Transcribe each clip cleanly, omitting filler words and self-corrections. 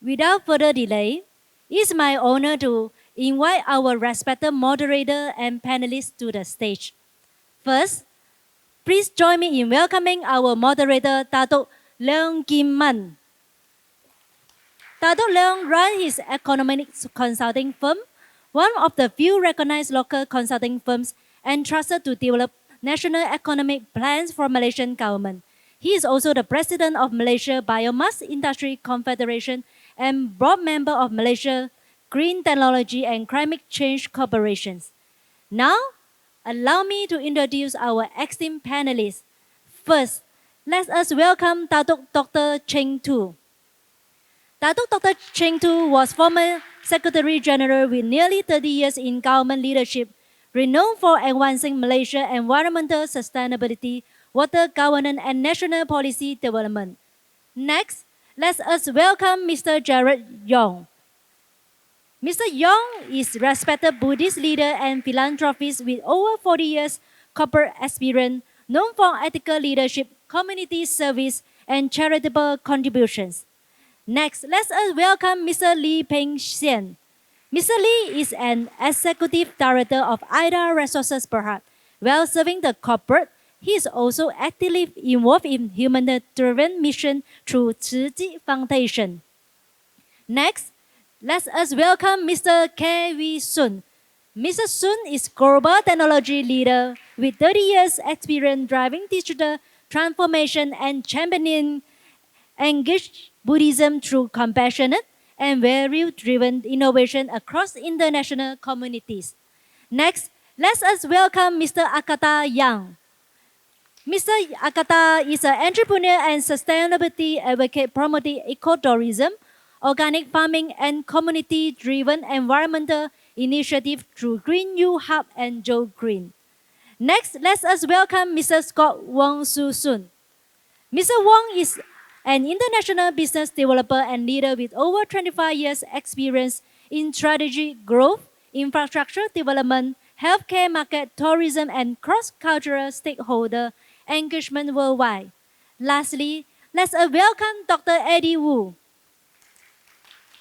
Without further delay, it's my honor to invite our respected moderator and panelists to the stage. First, please join me in welcoming our moderator, Datuk Leong Kim Man. Datuk Leong runs his economic consulting firm, one of the few recognized local consulting firms entrusted to develop national economic plans for Malaysian government. He is also the president of Malaysia Biomass Industry Confederation and board member of Malaysia Green Technology and Climate Change Corporations. Now, allow me to introduce our esteemed panelists. First, let us welcome Datuk Dr Ching Too. Datuk Dr Ching Too was former Secretary General with nearly 30 years in government leadership, renowned for advancing Malaysia's environmental sustainability, water governance, and national policy development. Next, let us welcome Mr. Gerard Yong. Mr. Yong is a respected Buddhist leader and philanthropist with over 40 years corporate experience, known for ethical leadership, community service, and charitable contributions. Next, let us welcome Mr. Peng Sian. Mr. Lee is an executive director of IDA Resources Berhad. While serving the corporate, he is also actively involved in humanitarian mission through Tzu Chi Foundation. Next, let us welcome Mr. K.V. Sun. Mr. Sun is global technology leader with 30 years experience driving digital transformation and championing engaged Buddhism through compassionate and value-driven innovation across international communities. Next, let us welcome Mr. Akata Yang. Mr. Akata is an entrepreneur and sustainability advocate promoting ecotourism, organic farming, and community-driven environmental initiative through Green U Hub and Joe Green. Next, let us welcome Mr. Scott Wong Su Sun. Mr. Wong is an international business developer and leader with over 25 years experience in strategy, growth, infrastructure development, healthcare market, tourism, and cross-cultural stakeholder engagement worldwide. Lastly, let's welcome Dr. Eddie Wu.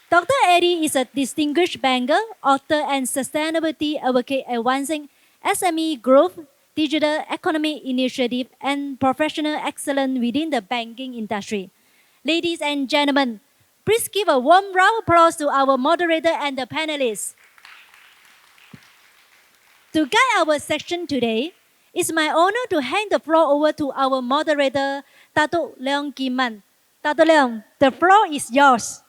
Dr. Eddie is a distinguished banker, author, and sustainability advocate advancing SME growth, digital economy initiative, and professional excellence within the banking industry. Ladies and gentlemen, please give a warm round of applause to our moderator and the panelists. To guide our session today, it's my honor to hand the floor over to our moderator, Datuk Leong Kim Man. Datuk Leong, the floor is yours.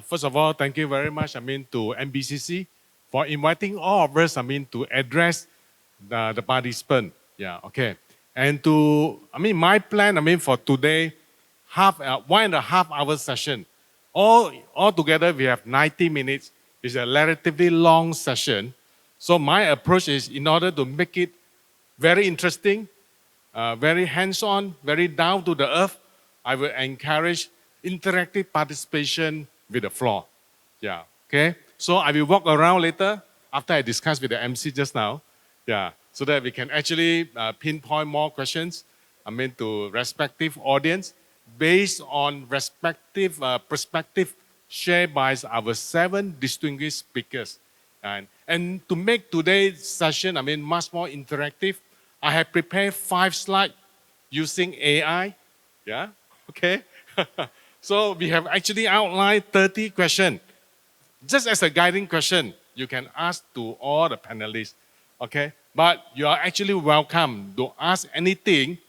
First of all, thank you very much, to MBCC for inviting all of us, to address the participant. Yeah, okay. And my plan, for today, 1.5 hour session. All together, we have 90 minutes. It's a relatively long session. So my approach is in order to make it very interesting, very hands-on, very down to the earth, I will encourage interactive participation with the floor. Yeah, okay? So I will walk around later after I discuss with the MC just now. Yeah, so that we can actually pinpoint more questions, to respective audience based on respective perspective shared by our 7 distinguished speakers. And to make today's session, much more interactive, I have prepared 5 slides using AI. Yeah, okay? So we have actually outlined 30 questions. Just as a guiding question, you can ask to all the panelists, okay? But you are actually welcome to ask anything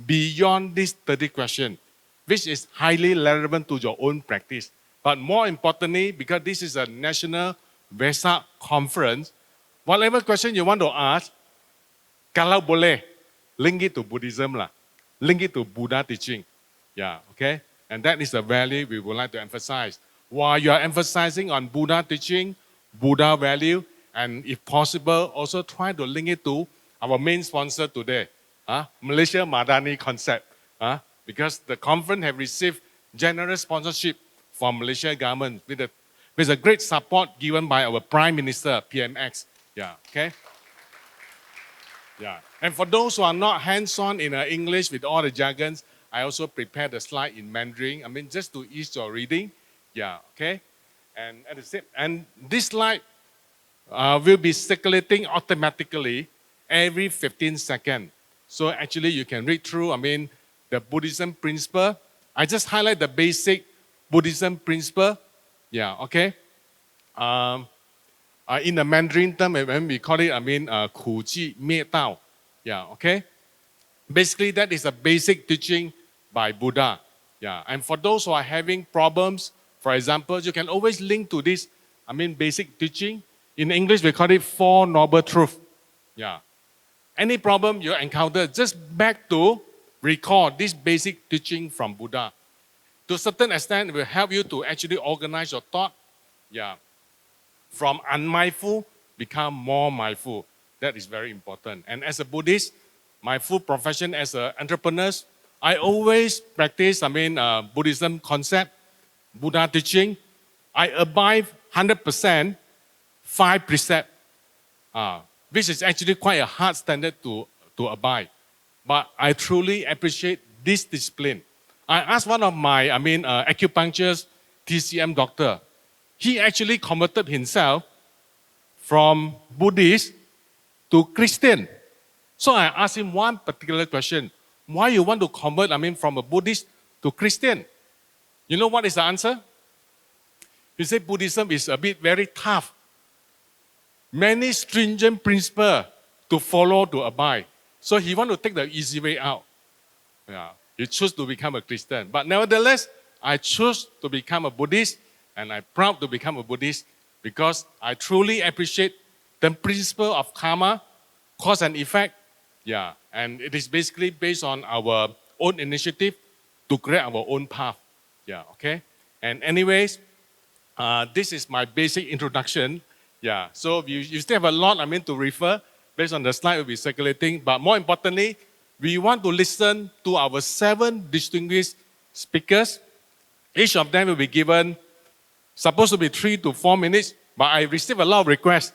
beyond this 30 questions, which is highly relevant to your own practice. But more importantly, because this is a national Wesak conference, whatever question you want to ask, kalau boleh, link it to Buddhism lah, link it to Buddha teaching. Yeah, okay? And that is the value we would like to emphasize. While you are emphasizing on Buddha teaching, Buddha value, and if possible, also try to link it to our main sponsor today, Malaysia MADANI concept. Because the conference have received generous sponsorship from Malaysia government with a great support given by our Prime Minister, PMX. Yeah, okay? Yeah. And for those who are not hands-on in English with all the jargons, I also prepared the slide in Mandarin. I mean, just to ease your reading. Yeah, okay? And at the same, and this slide will be circulating automatically every 15 seconds. So actually you can read through, I mean, the Buddhism principle. I just highlight the basic Buddhism principle. Yeah, okay? In the Mandarin term, when we call it, I mean, 苦寂灭道. Yeah, okay? Basically, that is a basic teaching by Buddha. Yeah, and for those who are having problems, for example, you can always link to this, I mean, basic teaching. In English, we call it Four Noble Truths. Yeah. Any problem you encounter, just back to recall this basic teaching from Buddha. To a certain extent, it will help you to actually organize your thought. Yeah. From unmindful, become more mindful. That is very important. And as a Buddhist, my full profession as an entrepreneur, I always practice, Buddhism concept, Buddha teaching. I abide 100%, 5 precepts, which is actually quite a hard standard to abide. But I truly appreciate this discipline. I asked one of my, acupuncturist, TCM doctor. He actually converted himself from Buddhist to Christian. So I asked him one particular question. Why you want to convert, from a Buddhist to Christian? You know what is the answer? He said Buddhism is a bit very tough. Many stringent principles to follow, to abide. So he want to take the easy way out. Yeah. He choose to become a Christian. But nevertheless, I choose to become a Buddhist, and I'm proud to become a Buddhist because I truly appreciate the principle of karma, cause and effect. Yeah, and it is basically based on our own initiative to create our own path. Yeah, okay? And anyways, this is my basic introduction. Yeah, so you still have a lot, to refer based on the slide will be circulating. But more importantly, we want to listen to our 7 distinguished speakers. Each of them will be given, supposed to be 3 to 4 minutes, but I received a lot of requests.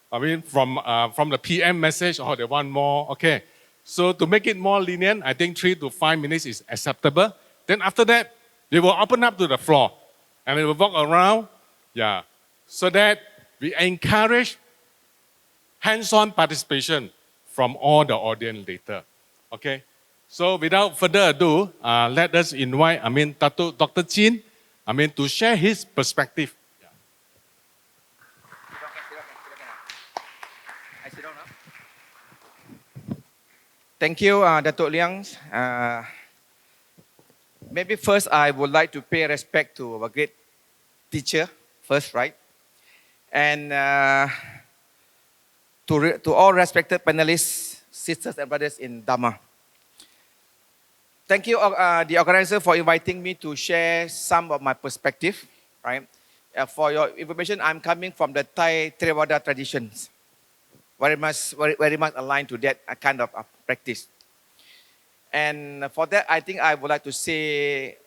From the PM message, they want more. Okay, so to make it more lenient, I think 3 to 5 minutes is acceptable. Then after that, we will open up to the floor, and we will walk around. Yeah, so that we encourage hands-on participation from all the audience later. Okay, so without further ado, let us invite, Datuk Dr Ching, to share his perspective. Thank you, Datuk Leong. Maybe first I would like to pay respect to our great teacher first, right? And to all respected panelists, sisters and brothers in Dhamma. Thank you, the organizer, for inviting me to share some of my perspective, right? For your information, I'm coming from the Thai Theravada traditions. Very much aligned to that kind of practice. And for that, I think I would like to say,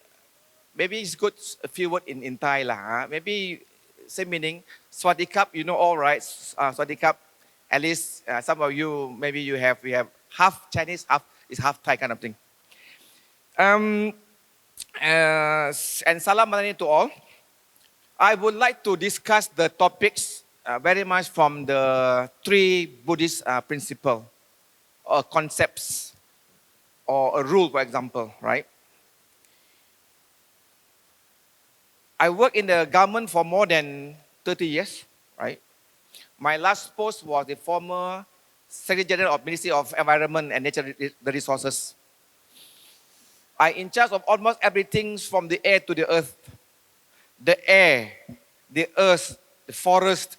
maybe it's good a few words in Thai lah. Maybe same meaning. Swadikap, you know all right. Swadikap, at least some of you, maybe we have half Chinese, half Thai kind of thing. And salam madani to all. I would like to discuss the topics very much from the 3 Buddhist principles or concepts or a rule, for example, right? I worked in the government for more than 30 years, right? My last post was the former Secretary General of Ministry of Environment and Natural Resources. I'm in charge of almost everything from the air to the earth. The air, the earth, the forest,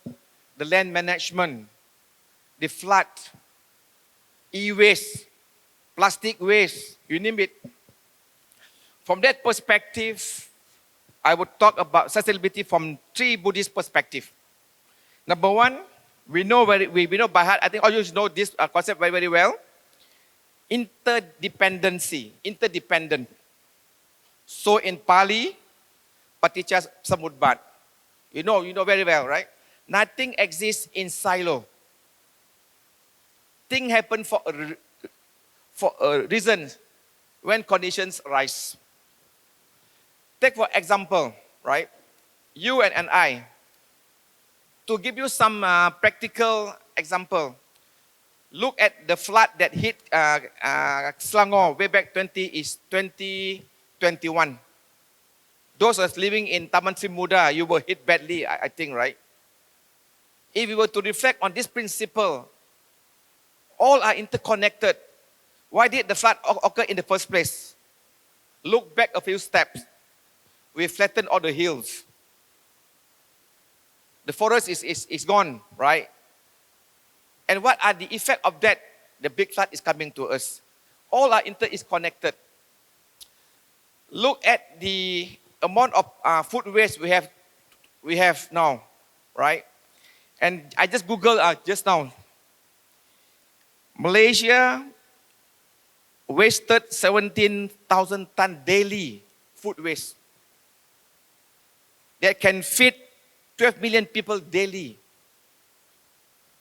the land management, the flood, e-waste, plastic waste, you name it. From that perspective, I would talk about sustainability from 3 Buddhist perspectives. Number 1, we know by heart, I think all you know this concept very, very well. Interdependency, interdependent. So in Pali, Paticca Samudpat. You know very well, right? Nothing exists in silo. thing happen for a reason when conditions rise. Take for example, right? You and I, to give you some practical example, look at the flood that hit Selangor way back 2021. Those of us living in Taman Sri Muda, you were hit badly, I think, right? If we were to reflect on this principle, all are interconnected. Why did the flood occur in the first place? Look back a few steps. We flattened all the hills. The forest is gone, right? And what are the effects of that? The big flood is coming to us. All are interconnected. Look at the amount of food waste we have now, right? And I just Googled just now. Malaysia wasted 17,000 tons daily food waste. That can feed 12 million people daily.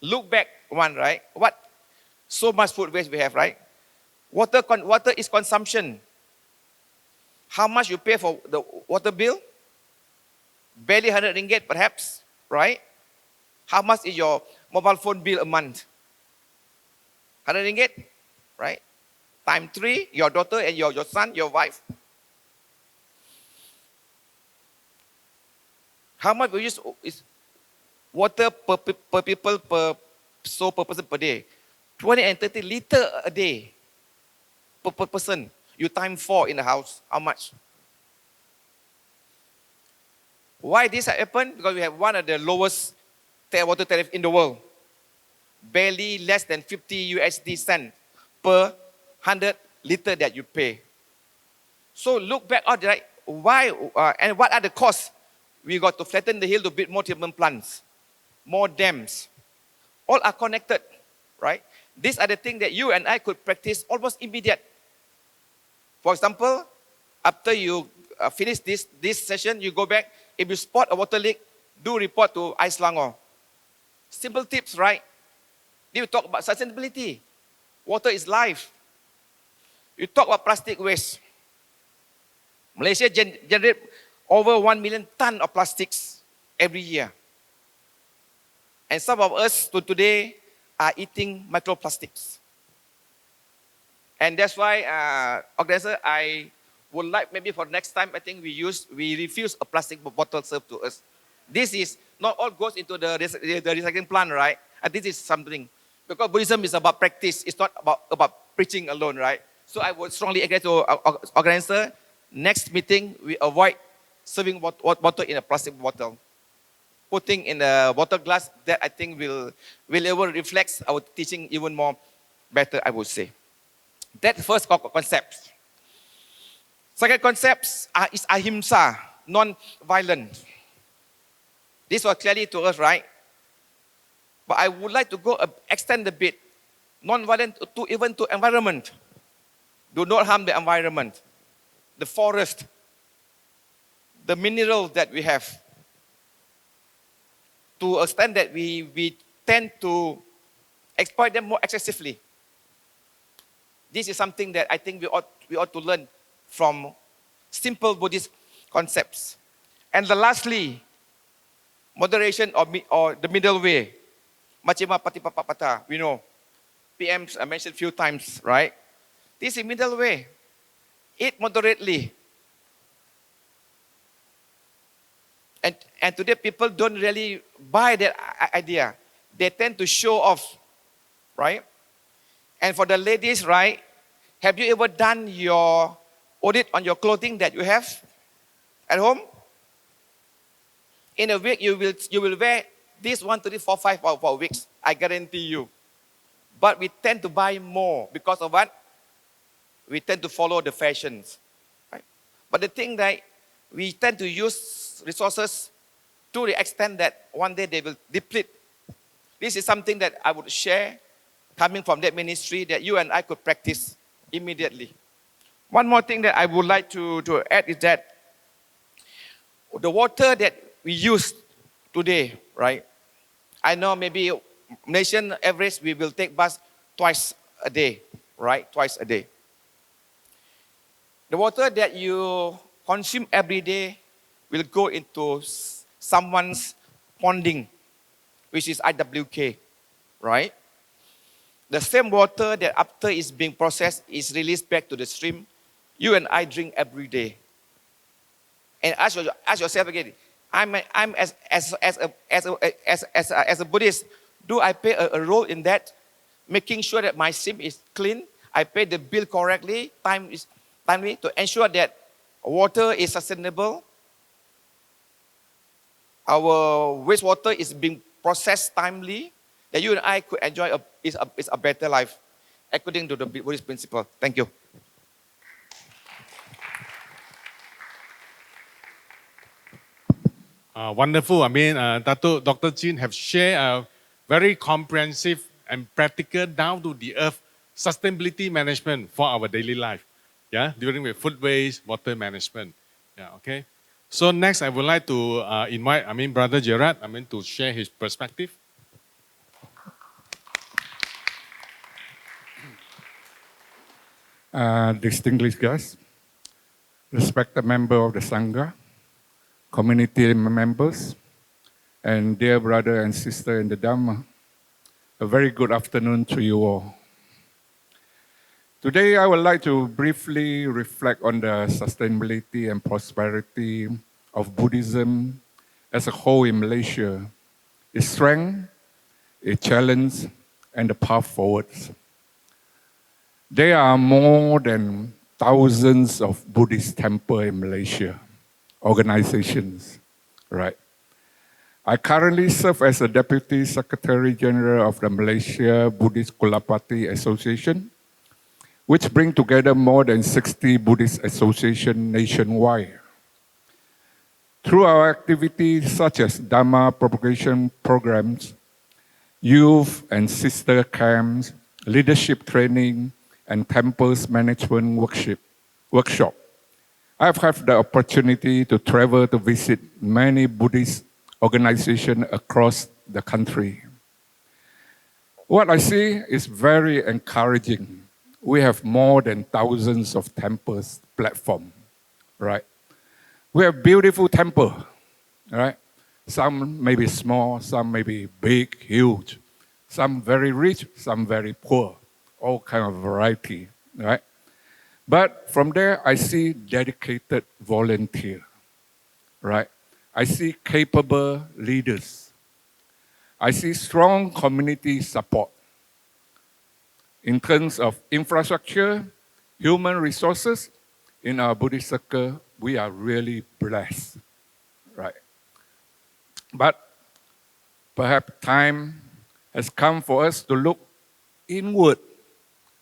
Look back one, right? What? So much food waste we have, right? Water is consumption. How much you pay for the water bill? Barely 100 ringgit perhaps, right? How much is your mobile phone bill a month? 100 ringgit, right? Time 3, your daughter and your son, your wife. How much we use is water per people per person per day? 20 and 30 liters a day per person. You times 4 in the house, how much? Why this happened? Because we have one of the lowest water tariff in the world. Barely less than 50 USD cent per 100 liter that you pay. So look back, right? Why and what are the costs? We got to flatten the hill to build more treatment plants, more dams. All are connected, right? These are the things that you and I could practice almost immediate. For example, after you finish this session, you go back. If you spot a water leak, do report to Selangor. Simple tips, right? You talk about sustainability. Water is life. You talk about plastic waste. Malaysia generate over 1 million tons of plastics every year. And some of us today are eating microplastics. And that's why, organizer, I would like maybe for next time, I think we refuse a plastic bottle served to us. This is, not all goes into the recycling plant, right? And this is something. Because Buddhism is about practice. It's not about preaching alone, right? So I would strongly agree to organizer, next meeting, we avoid serving water in a plastic bottle. Putting in a water glass, that I think will reflect our teaching even more better, I would say. That first concept. Second concept is ahimsa, non-violent. This was clearly to us, right? But I would like to extend a bit, non-violent even to environment. Do not harm the environment, the forest, the minerals that we have. To a extent that we tend to exploit them more excessively. This is something that I think we ought to learn from simple Buddhist concepts. And lastly, moderation or the middle way. Machima patipapapata, we know. PMs I mentioned a few times, right? This is middle way. Eat moderately. And today people don't really buy that idea. They tend to show off, right? And for the ladies, right? Have you ever done your audit on your clothing that you have at home? In a week, you will wear this 1, 2, 3, 4, 5 for weeks. I guarantee you. But we tend to buy more because of what? We tend to follow the fashions, right? But the thing that we tend to use resources to the extent that one day they will deplete. This is something that I would share coming from that ministry that you and I could practice immediately. One more thing that I would like to add is that the water that we use today, right? I know maybe Malaysian average, we will take bus twice a day, right? Twice a day. The water that you consume every day will go into someone's ponding, which is IWK, right? The same water that after it's being processed is released back to the stream. You and I drink every day. And ask yourself again, I'm as a Buddhist, do I play a role in that? Making sure that my stream is clean, I pay the bill correctly, timely to ensure that water is sustainable, our wastewater is being processed timely, that you and I could enjoy a better life, according to the Buddhist principle. Thank you. Wonderful. I mean, Datuk Dr. Chin have shared a very comprehensive and practical, down to the earth sustainability management for our daily life. Yeah, during the food waste, water management. Yeah, okay. So next, I would like to invite, Brother Gerard, to share his perspective. Distinguished guests, respected member of the Sangha, community members, and dear brother and sister in the Dhamma, a very good afternoon to you all. Today, I would like to briefly reflect on the sustainability and prosperity of Buddhism as a whole in Malaysia, its strength, its challenge, and the path forwards. There are more than thousands of Buddhist temples in Malaysia, organizations, right? I currently serve as a Deputy Secretary General of the Malaysia Buddhist Kulapati Association, which bring together more than 60 Buddhist associations nationwide. Through our activities such as Dhamma propagation programs, youth and sister camps, leadership training, and temples management workshop, I've had the opportunity to travel to visit many Buddhist organizations across the country. What I see is very encouraging. We have more than thousands of temples platform, right? We have beautiful temple, right? Some may be small, some may be big, huge. Some very rich, some very poor. All kind of variety, right? But from there, I see dedicated volunteer, right? I see capable leaders. I see strong community support. In terms of infrastructure, human resources, in our Buddhist circle, we are really blessed, right? But perhaps time has come for us to look inward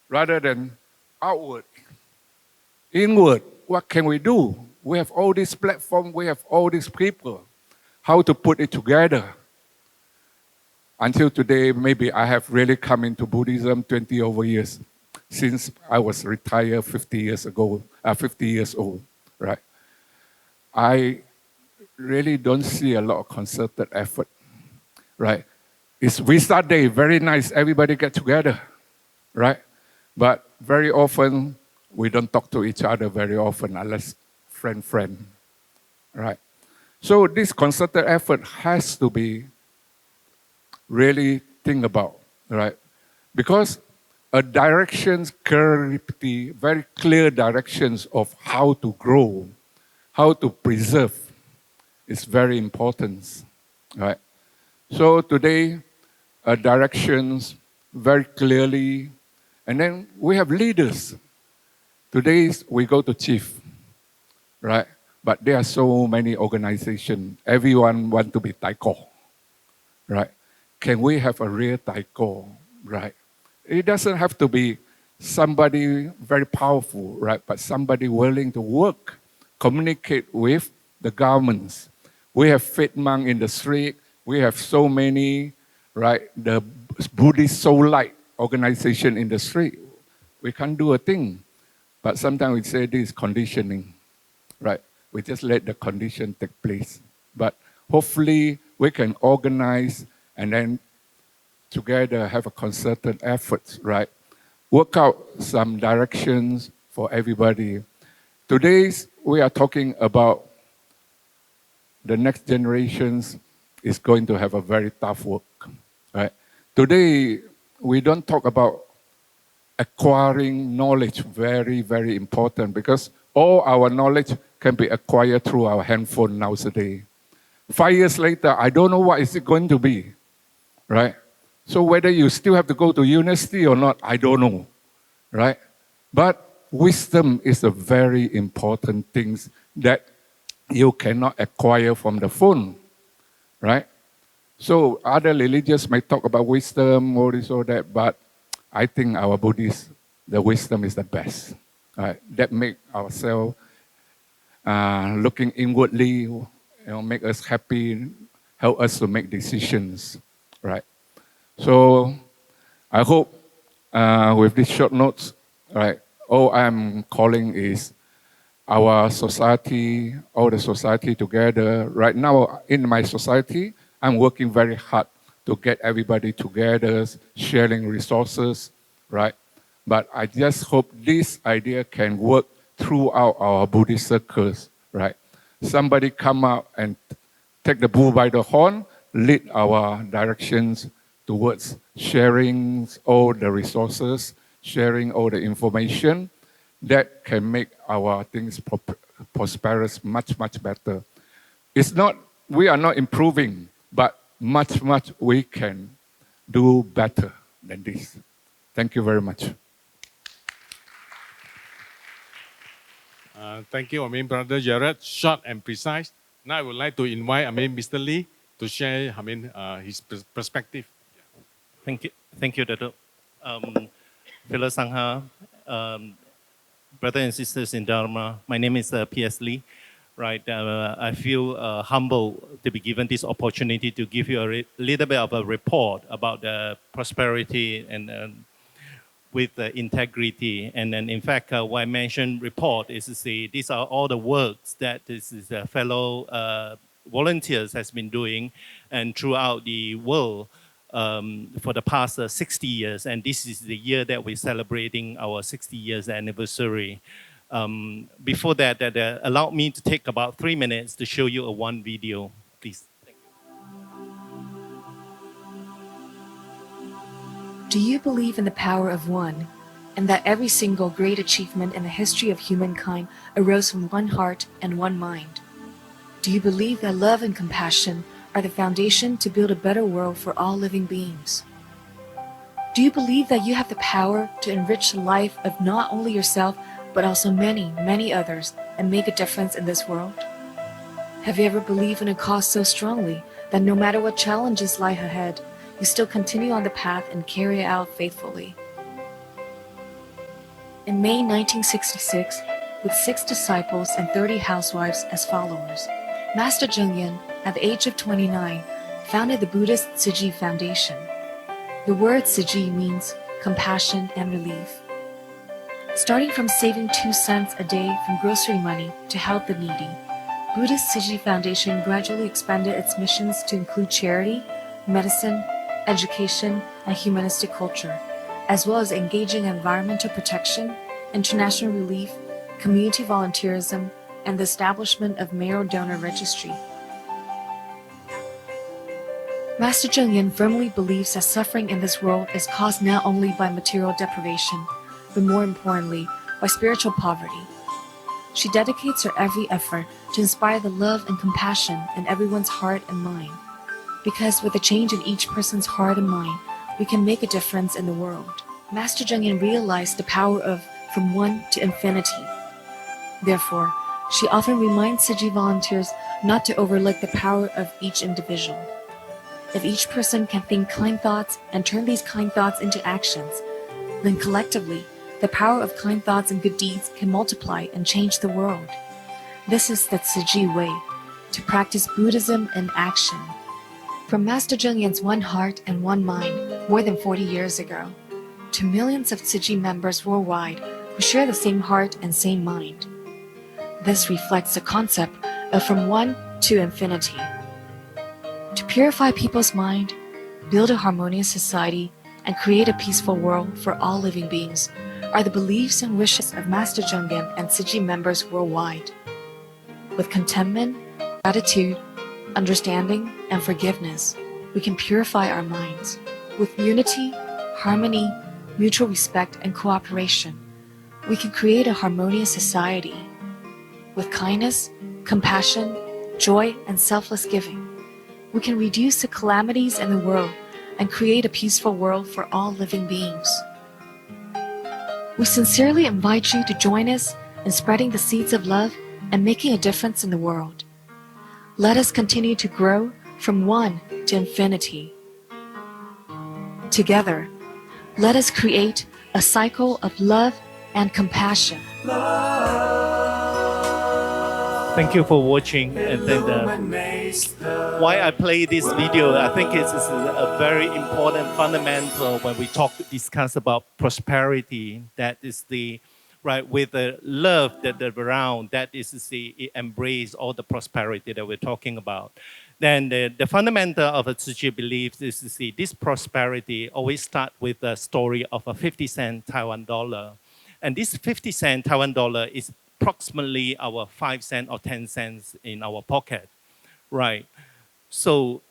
rather than outward. Inward, what can we do? We have all this platform, we have all these people. How to put it together? Until today, maybe I have really come into Buddhism 20 over years, since I was retired 50 years old, right? I really don't see a lot of concerted effort, right? It's Wesak Day, very nice, everybody get together, right? But very often, we don't talk to each other very often unless friend, right? So this concerted effort has to be really think about, right? Because a directions clarity, very clear directions of how to grow, how to preserve is very important, right? So today, directions very clearly, and then we have leaders. Today we go to chief, right? But there are so many organizations. Everyone want to be taiko, right? Can we have a real taiko, right? It doesn't have to be somebody very powerful, right? But somebody willing to work, communicate with the governments. We have faith monk in the street. We have so many, right? The Buddhist Soul Light organization in the street. We can't do a thing. But sometimes we say this is conditioning, right? We just let the condition take place. But hopefully we can organize and then together, have a concerted effort, right? Work out some directions for everybody. Today, we are talking about the next generations is going to have a very tough work, right? Today, we don't talk about acquiring knowledge, very, very important, because all our knowledge can be acquired through our handphone nowadays. 5 years later, I don't know what is it going to be, right? So whether you still have to go to university or not, I don't know, right? But wisdom is a very important thing that you cannot acquire from the phone, right? So other religions may talk about wisdom, all this, all that, but I think our Buddhist, the wisdom is the best. Right? That make ourselves looking inwardly, make us happy, help us to make decisions, right? So I hope with these short notes, right, all I'm calling is our society, all the society together. Right now in my society, I'm working very hard to get everybody together, sharing resources, right? But I just hope this idea can work throughout our Buddhist circles, right? Somebody come out and take the bull by the horn, lead our directions towards sharing all the resources, sharing all the information that can make our things prosperous much, much better. It's not, we are not improving, but much, much we can do better than this. Thank you very much. Thank you, Brother Gerard. Short and precise. Now I would like to invite, Mr. Lee to share, his perspective. Thank you, Dato. Fellow Sangha, brothers and sisters in Dharma, my name is P.S. Lee. Right, I feel humbled to be given this opportunity to give you a little bit of a report about the prosperity and with integrity. And then, in fact, why I mentioned report is to say these are all the works that this is fellow volunteers has been doing, and throughout the world for the past 60 years. And this is the year that we're celebrating our 60 years anniversary. Before that, allowed me to take about 3 minutes to show you one video, please. Thank you. Do you believe in the power of one, and that every single great achievement in the history of humankind arose from one heart and one mind? Do you believe that love and compassion are the foundation to build a better world for all living beings? Do you believe that you have the power to enrich the life of not only yourself, but also many, many others, and make a difference in this world? Have you ever believed in a cause so strongly that no matter what challenges lie ahead, you still continue on the path and carry it out faithfully? In May 1966, with 6 disciples and 30 housewives as followers, Master Cheng Yen, at the age of 29, founded the Buddhist Tzu Foundation. The word Tzu means compassion and relief. Starting from saving 2 cents a day from grocery money to help the needy, Buddhist Tzu Foundation gradually expanded its missions to include charity, medicine, education, and humanistic culture, as well as engaging in environmental protection, international relief, community volunteerism, and the establishment of mayoral donor registry. Master Cheng Yen firmly believes that suffering in this world is caused not only by material deprivation, but more importantly, by spiritual poverty. She dedicates her every effort to inspire the love and compassion in everyone's heart and mind, because with a change in each person's heart and mind, we can make a difference in the world. Master Cheng Yen realized the power of from one to infinity. Therefore, she often reminds Tzu volunteers not to overlook the power of each individual. If each person can think kind thoughts and turn these kind thoughts into actions, then collectively, the power of kind thoughts and good deeds can multiply and change the world. This is the Tzu way, to practice Buddhism in action. From Master Cheng Yen's one heart and one mind more than 40 years ago, to millions of Tzu members worldwide who share the same heart and same mind. This reflects the concept of from one to infinity. To purify people's mind, build a harmonious society, and create a peaceful world for all living beings are the beliefs and wishes of Master Cheng Yen and Tzu Chi members worldwide. With contentment, gratitude, understanding, and forgiveness, we can purify our minds. With unity, harmony, mutual respect, and cooperation, we can create a harmonious society. With kindness, compassion, joy, and selfless giving, we can reduce the calamities in the world and create a peaceful world for all living beings. We sincerely invite you to join us in spreading the seeds of love and making a difference in the world. Let us continue to grow from one to infinity. Together, let us create a cycle of love and compassion. Thank you for watching. And then why I play this video, I think it's a very important fundamental when we discuss about prosperity. That is the right with the love that around. That is it embrace all the prosperity that we're talking about. Then the fundamental of a Tzu Chi belief is to see this prosperity always start with the story of a 50-cent Taiwan dollar. And this 50-cent Taiwan dollar is approximately our 5 cents or 10 cents in our pocket, right? So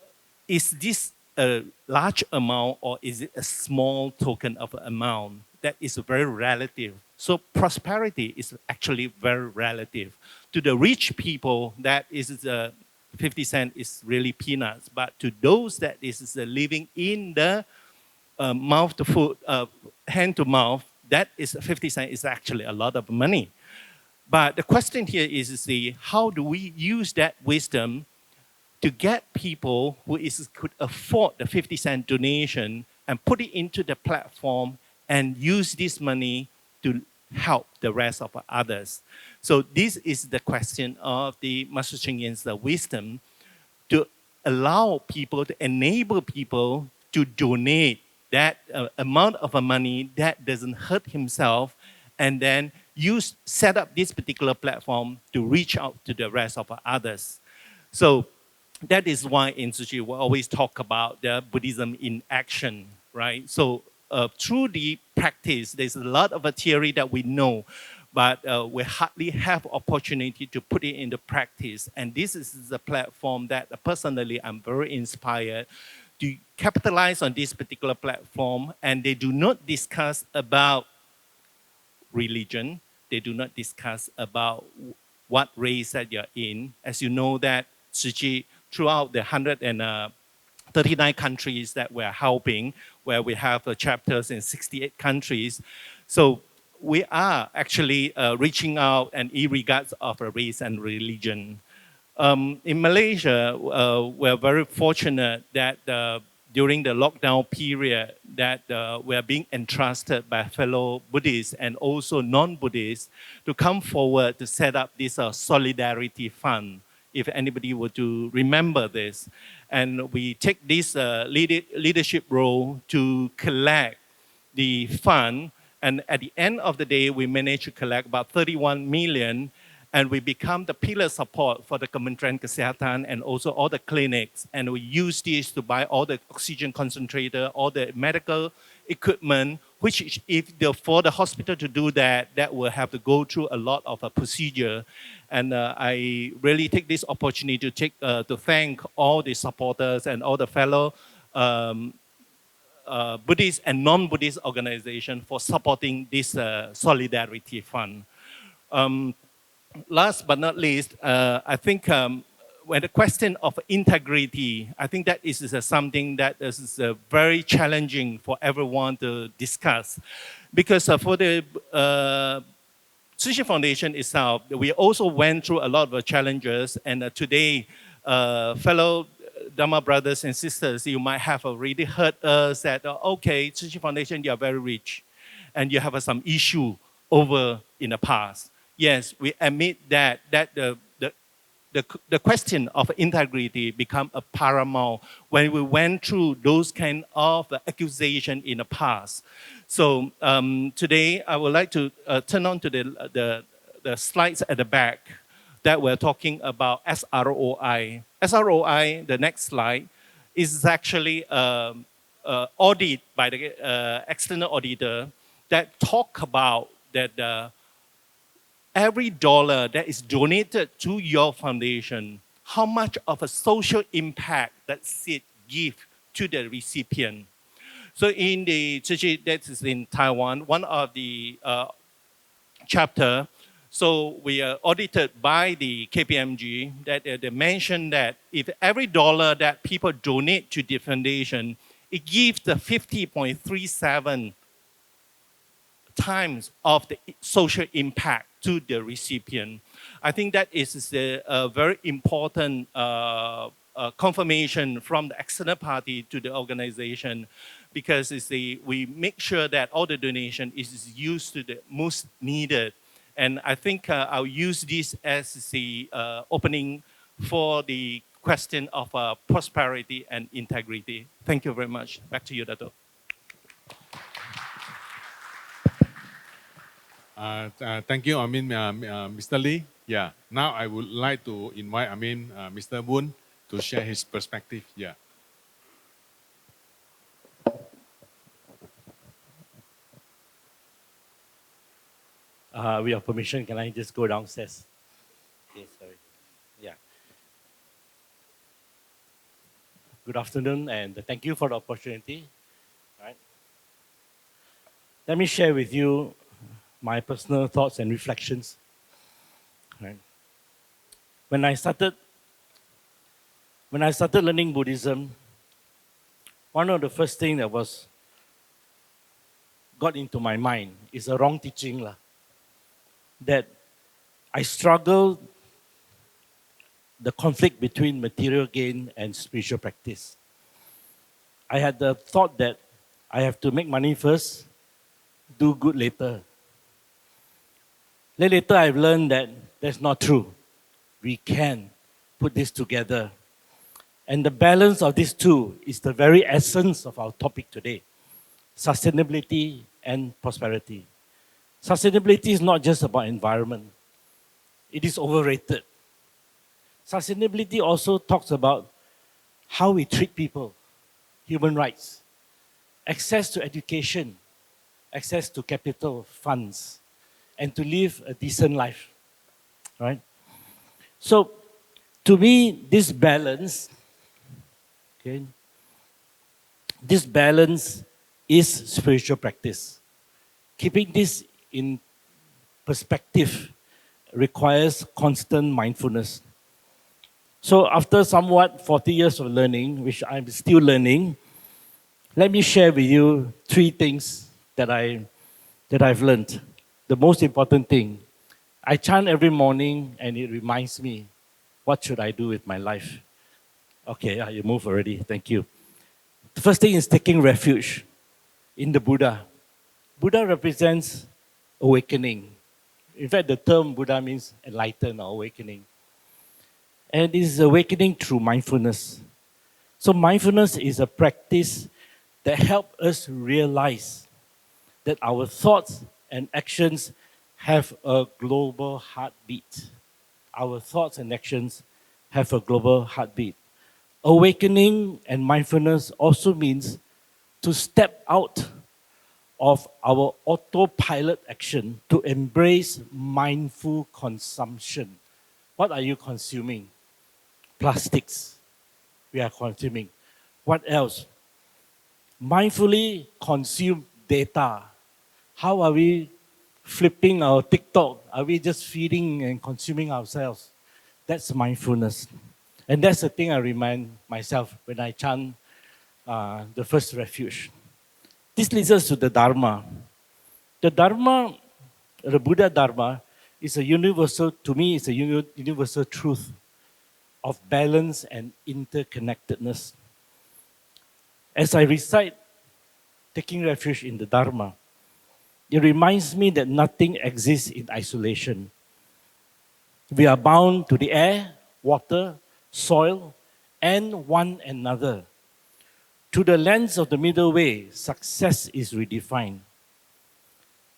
is this a large amount or is it a small token of amount? That is very relative. So prosperity is actually very relative. To the rich people, that is 50 cents is really peanuts. But to those that is living in the mouth to food, hand to mouth, that is 50 cents is actually a lot of money. But the question here is how do we use that wisdom to get people who could afford the 50-cent donation and put it into the platform and use this money to help the rest of others. So this is the question of the Master Cheng Yen's wisdom to allow people, to enable people to donate that amount of money that doesn't hurt himself and then set up this particular platform to reach out to the rest of others. So that is why in Tzu Chi we always talk about the Buddhism in action, right? So through the practice, there's a lot of a theory that we know, but we hardly have opportunity to put it into practice. And this is the platform that personally I'm very inspired to capitalize on this particular platform. And they do not discuss about religion. They do not discuss about what race that you're in. As you know that Tzu Chi, throughout the 139 countries that we're helping, where we have chapters in 68 countries. So we are actually reaching out and irregardless of race and religion. In Malaysia, we're very fortunate that during the lockdown period that we are being entrusted by fellow Buddhists and also non-Buddhists to come forward to set up this solidarity fund, if anybody were to remember this. And we take this leadership role to collect the fund. And at the end of the day, we managed to collect about 31 million. And we become the pillar support for the Kementerian Kesehatan and also all the clinics. And we use this to buy all the oxygen concentrator, all the medical equipment, which for the hospital to do that will have to go through a lot of a procedure. And I really take this opportunity to thank all the supporters and all the fellow Buddhist and non-Buddhist organizations for supporting this solidarity fund. Last but not least, I think when the question of integrity, I think that is something that is very challenging for everyone to discuss. Because for the Tzu Chi Foundation itself, we also went through a lot of challenges. And today, fellow Dharma brothers and sisters, you might have already heard us that, okay, Tzu Chi Foundation, you are very rich. And you have some issue over in the past. Yes, we admit that the question of integrity become a paramount when we went through those kind of accusation in the past. So today I would like to turn on to the slides at the back that we're talking about SROI. SROI, the next slide, is actually audit by the external auditor that talk about that every dollar that is donated to your foundation, how much of a social impact that it give to the recipient. So in the that is in Taiwan, one of the chapter, so we are audited by the KPMG that they mentioned that if every dollar that people donate to the foundation, it gives the 50.37 times of the social impact to the recipient. I think that is a very important confirmation from the external party to the organization, because we make sure that all the donation is used to the most needed. And I think I'll use this as the opening for the question of prosperity and integrity. Thank you very much. Back to you, Dato. Thank you, Mr. Lee. Yeah. Now I would like to invite, Mr. Woon to share his perspective. Yeah. With your permission, can I just go downstairs? Okay, sorry. Yeah. Good afternoon, and thank you for the opportunity. Right. Let me share with you my personal thoughts and reflections. Right. When I started learning Buddhism, one of the first things that got into my mind is a wrong teaching that I struggled the conflict between material gain and spiritual practice. I had the thought that I have to make money first, do good later. Later I've learned that that's not true. We can put this together. And the balance of these two is the very essence of our topic today: sustainability and prosperity. Sustainability is not just about environment. It is overrated. Sustainability also talks about how we treat people, human rights, access to education, access to capital, funds, and to live a decent life, right? So, to me, this balance is spiritual practice. Keeping this in perspective requires constant mindfulness. So after somewhat 40 years of learning, which I'm still learning, let me share with you 3 things that I've learned. The most important thing, I chant every morning and it reminds me, what should I do with my life? Okay, you move already, thank you. The first thing is taking refuge in the Buddha. Buddha represents awakening. In fact, the term Buddha means enlightened or awakening. And it is awakening through mindfulness. So mindfulness is a practice that helps us realize that our thoughts and actions have a global heartbeat. Our thoughts and actions have a global heartbeat. Awakening and mindfulness also means to step out of our autopilot action to embrace mindful consumption. What are you consuming? Plastics. We are consuming. What else? Mindfully consume data. How are we flipping our TikTok? Are we just feeding and consuming ourselves? That's mindfulness. And that's the thing I remind myself when I chant the first refuge. This leads us to the Dharma. The Dharma, the Buddha Dharma, is a universal, to me, it's a universal truth of balance and interconnectedness. As I recite taking refuge in the Dharma, it reminds me that nothing exists in isolation. We are bound to the air, water, soil, and one another. Through the lens of the middle way, success is redefined.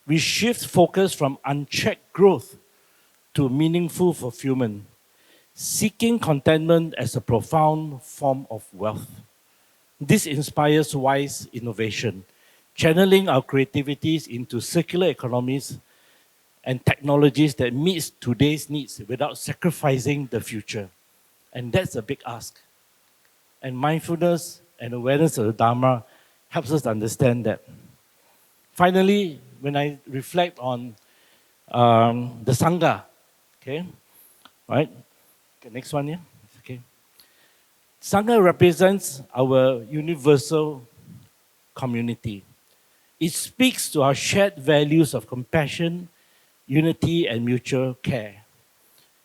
We shift focus from unchecked growth to meaningful fulfillment, seeking contentment as a profound form of wealth. This inspires wise innovation, channeling our creativities into circular economies and technologies that meets today's needs without sacrificing the future. And that's a big ask. And mindfulness and awareness of the Dharma helps us understand that. Finally, when I reflect on the Sangha, okay, right? Okay, next one here, okay. Sangha represents our universal community. It speaks to our shared values of compassion, unity, and mutual care.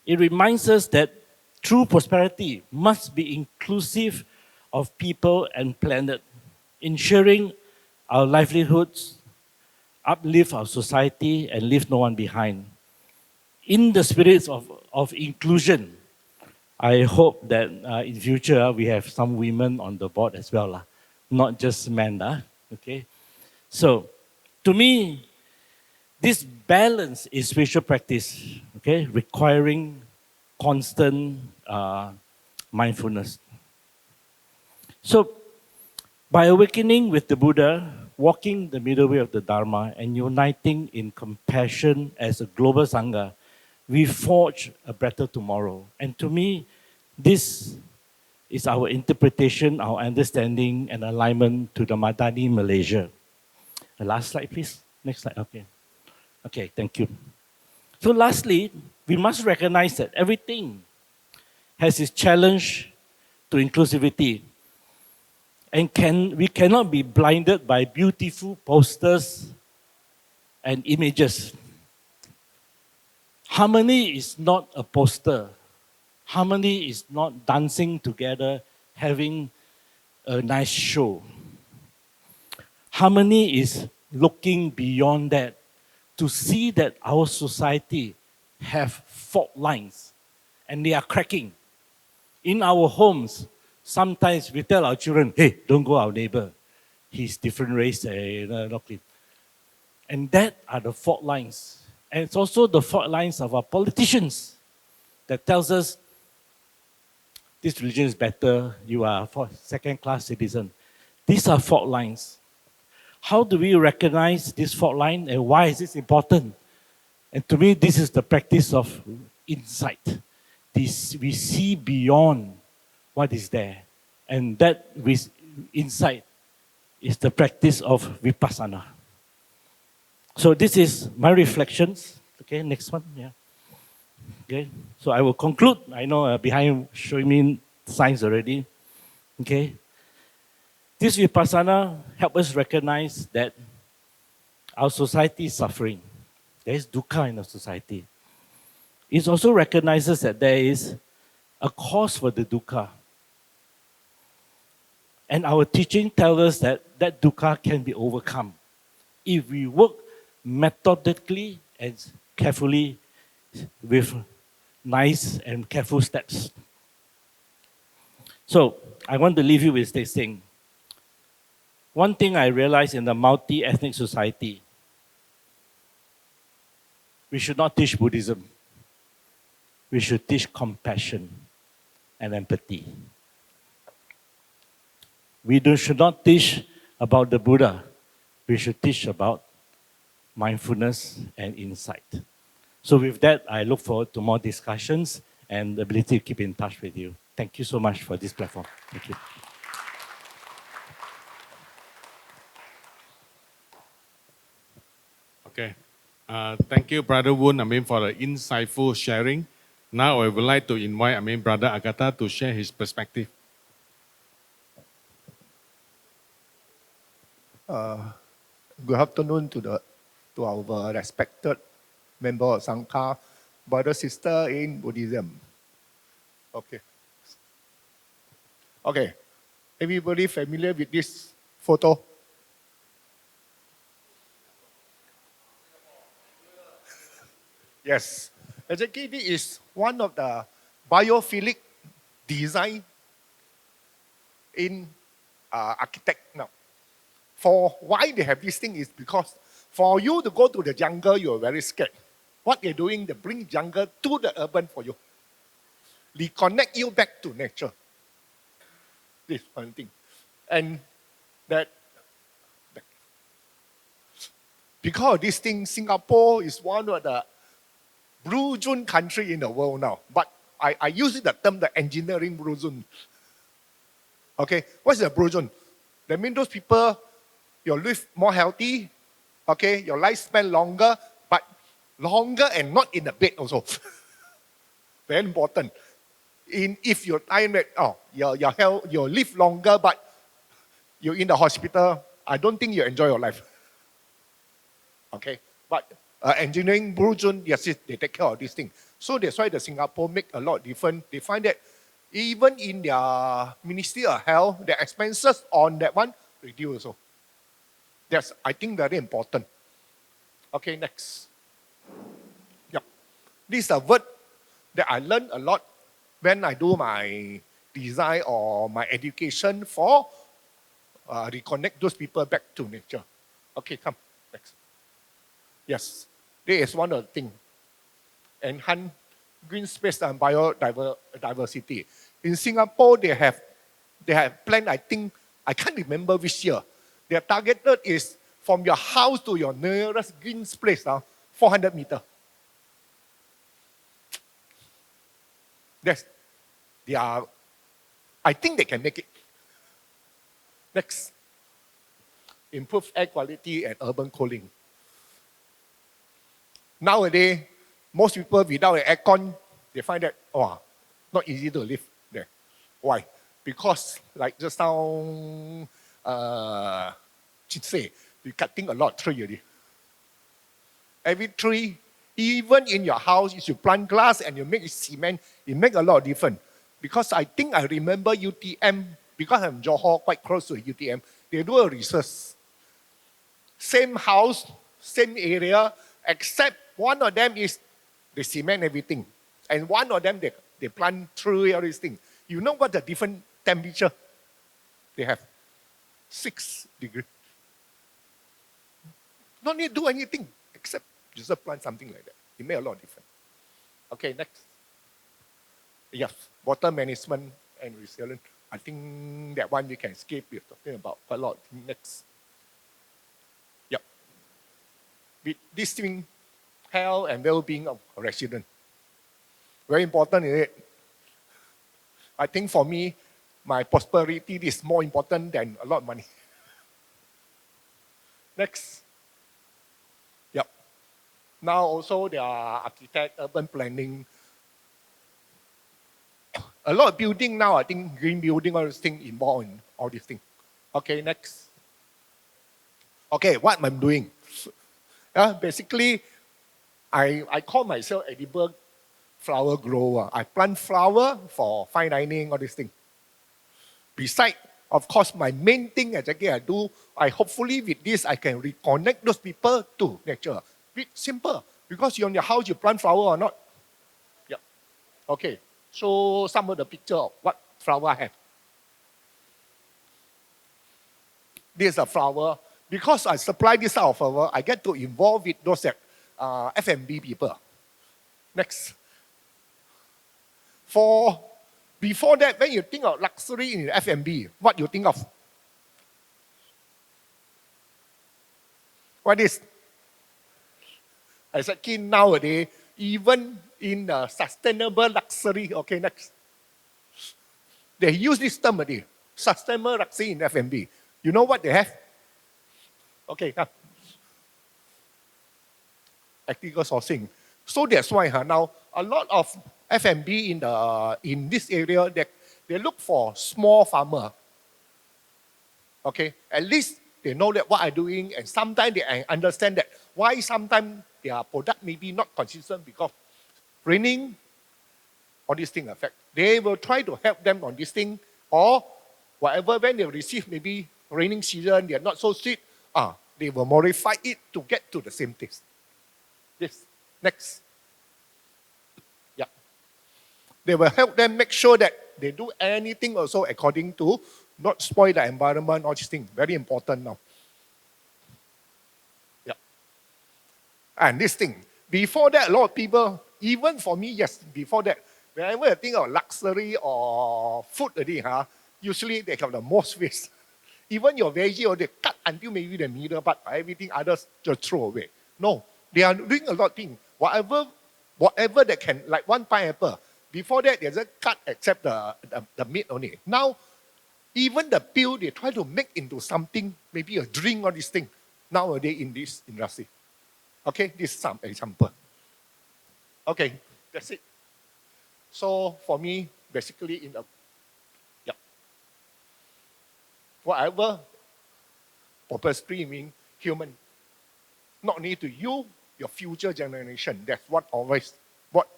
It reminds us that true prosperity must be inclusive of people and planet, ensuring our livelihoods, uplift our society, and leave no one behind. In the spirit of inclusion, I hope that in future we have some women on the board as well, not just men. Okay? So, to me, this balance is spiritual practice, okay, requiring constant mindfulness. So, by awakening with the Buddha, walking the middle way of the Dharma, and uniting in compassion as a global Sangha, we forge a better tomorrow. And to me, this is our interpretation, our understanding, and alignment to the Madani Malaysia. The last slide, please. Next slide, okay. Okay, thank you. So lastly, we must recognize that everything has its challenge to inclusivity. And we cannot be blinded by beautiful posters and images. Harmony is not a poster. Harmony is not dancing together, having a nice show. Harmony is looking beyond that to see that our society have fault lines and they are cracking. In our homes, sometimes we tell our children, hey, don't go our neighbor. He's different race. And that are the fault lines. And it's also the fault lines of our politicians that tells us this religion is better, you are a second-class citizen. These are fault lines. How do we recognize this fault line and why is this important? And to me, this is the practice of insight. We see beyond what is there. And that insight is the practice of vipassana. So this is my reflections. Okay, next one. Yeah. Okay, so I will conclude. I know behind showing me signs already. Okay. This vipassana helps us recognize that our society is suffering. There is dukkha in our society. It also recognizes that there is a cause for the dukkha. And our teaching tells us that that dukkha can be overcome if we work methodically and carefully with nice and careful steps. So I want to leave you with this thing. One thing I realized in the multi-ethnic society, we should not teach Buddhism. We should teach compassion and empathy. We should not teach about the Buddha. We should teach about mindfulness and insight. So with that, I look forward to more discussions and the ability to keep in touch with you. Thank you so much for this platform. Thank you. Okay. Thank you, Brother Woon, for the insightful sharing. Now I would like to invite, Brother Akata to share his perspective. Good afternoon to our respected member of Sangha, brother, sister in Buddhism. Okay. Everybody familiar with this photo? Yes. Actually, this is one of the biophilic design in architect now. For why they have this thing is because for you to go to the jungle, you're very scared. What they're doing, they bring jungle to the urban for you. Reconnect you back to nature. This one thing. And that because of this thing, Singapore is one of the blue zone country in the world now. But I use the term the engineering blue zone. Okay, what's the blue zone? That means those people, you live more healthy, okay, your lifespan longer, but longer and not in the bed also. Very important. If your time rate, your health, you live longer, but you're in the hospital, I don't think you enjoy your life. Okay, but engineering blue zone, yes, they take care of this thing. So that's why the Singapore make a lot different. They find that even in their Ministry of Health, the expenses on that one reduce also. That's, I think, very important. Okay, next. Yep. This is a word that I learned a lot when I do my design or my education for reconnect those people back to nature. Okay, come, next. Yes, this is one of the things. Enhance green space and biodiversity. In Singapore, they have planned, I think, I can't remember which year. Their targeted is from your house to your nearest green space, 400 meters. Yes, they are, I think they can make it. Next, improve air quality and urban cooling. Nowadays, most people without an aircon, they find that, not easy to live there. Why? Because, like just now, say, we're cutting a lot of tree already. Every tree, even in your house, if you plant glass and you make cement, it makes a lot of difference. Because I think I remember UTM, because I'm Johor, quite close to UTM, they do a research. Same house, same area, except one of them is they cement everything. And one of them, they plant tree, all these things. You know what the different temperature they have? 6 degrees. No need to do anything except just plant something like that. It makes a lot of difference. Okay, next. Yes, water management and resilience. I think that one we can skip. We're talking about quite a lot. Next. Yep. With this thing, health and well-being of residents. Very important, isn't it? I think for me, my prosperity is more important than a lot of money. Next. Yep. Now also there are architect, urban planning. A lot of building now, I think green building, all these things involved in all these things. Okay, next. Okay, what I'm doing. Basically, I call myself edible flower grower. I plant flower for fine dining, all these things. Besides, of course, my main thing exactly I do, I hopefully with this, I can reconnect those people to nature. It's simple. Because you're in your house, you plant flower or not? Yeah. Okay. Show some of the picture of what flower I have. This is a flower. Because I supply this out of flower, I get to involve with those F&B people. Next. Before that, when you think of luxury in F&B, what you think of? What is? Exactly nowadays, even in sustainable luxury, okay, next. They use this term already, sustainable luxury in F&B. You know what they have? Okay, come. Ethical sourcing. So that's why now a lot of F&B in this area, they look for small farmer. Okay, at least they know that what I'm doing, and sometimes they understand that why sometimes their product may be not consistent because raining, all these things affect. They will try to help them on this thing, or whatever when they receive maybe raining season, they are not so sweet, they will modify it to get to the same taste. Yes, next. Yeah. They will help them make sure that they do anything also according to not spoil the environment, all these things. Very important now. Yeah. And this thing, before that, a lot of people, even for me, yes, before that, whenever I think of luxury or food already, usually they have the most waste. Even your veggie, or they cut until maybe the middle part, everything others just throw away. No, they are doing a lot of things. Whatever they can, like one pineapple. Before that, they just cut except the meat only. Now, even the peel, they try to make into something, maybe a drink or this thing, nowadays in this industry. Okay, this is some example. Okay, that's it. So for me, basically in the, yeah. Whatever purpose mean human, not only to you, your future generation. That's what always, what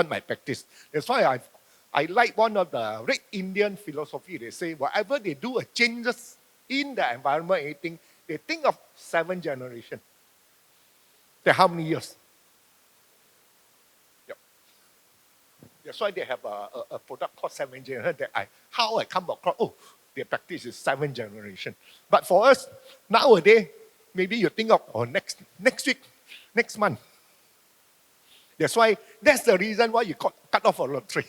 my practice. That's why I like one of the Red Indian philosophy. They say whatever they do, a changes in the environment, anything, they think of 7 generations. That's how many years? Yep. That's why they have a product called 7 generations that how I come across, oh, their practice is 7 generations. But for us, nowadays, maybe you think of, oh, next week, next month. That's why, that's the reason why you cut off a lottery.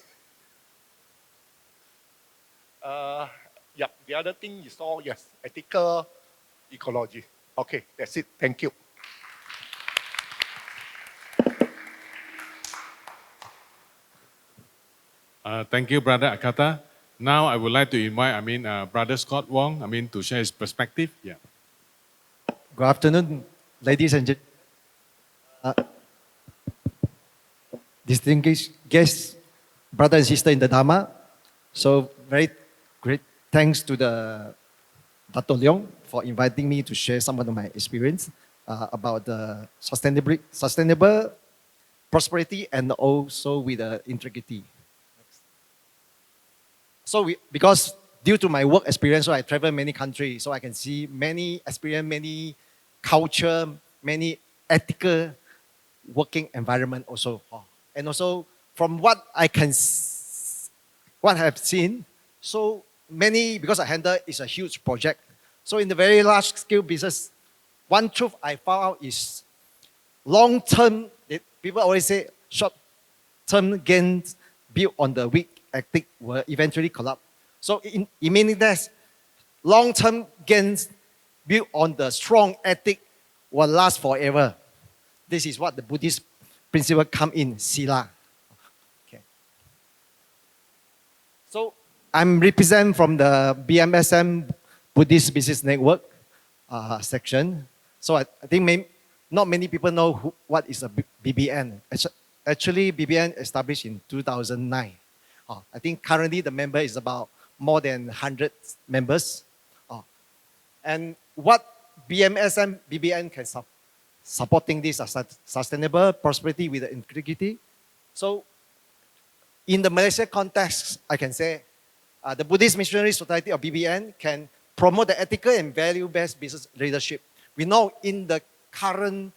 Yeah, the other thing is all, yes, ethical ecology. Okay, that's it. Thank you. Thank you, Brother Akata. Now I would like to invite, Brother Scott Wong, to share his perspective. Yeah. Good afternoon, ladies and distinguished guests, brother and sister in the Dharma. So very great thanks to the Dato Leong for inviting me to share some of my experience about the sustainable prosperity and also with the integrity. So because due to my work experience, so I travel many countries, so I can see experience many culture, many ethical working environment also. And also from what I have seen, so many, because I handle is a huge project. So in the very large scale business, one truth I found out is long-term, people always say short-term gains built on the weak ethic will eventually collapse. So it means that long-term gains built on the strong ethic will last forever. This is what the Buddhist principle come in, sila. Okay. So I'm represent from the BMSM Buddhist Business Network section. So I think not many people know what is a BBN. Actually, BBN established in 2009. I think currently the member is about more than 100 members. And what BBN can supporting this sustainable prosperity with integrity. So in the Malaysia context, I can say the Buddhist Missionary Society of BBN can promote the ethical and value-based business leadership. We know in the current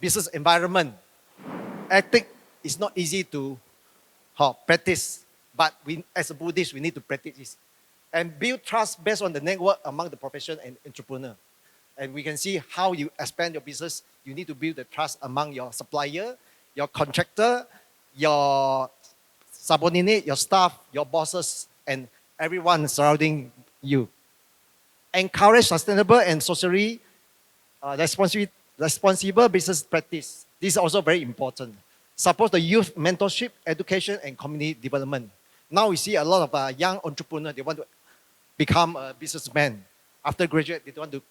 business environment, ethics is not easy to practice, but as a Buddhist, we need to practice this and build trust based on the network among the profession and entrepreneur. And we can see how you expand your business. You need to build the trust among your supplier, your contractor, your subordinate, your staff, your bosses, and everyone surrounding you. Encourage sustainable and socially responsible business practice. This is also very important. Support the youth mentorship, education, and community development. Now we see a lot of young entrepreneurs, they want to become a businessman. After graduate, they don't want to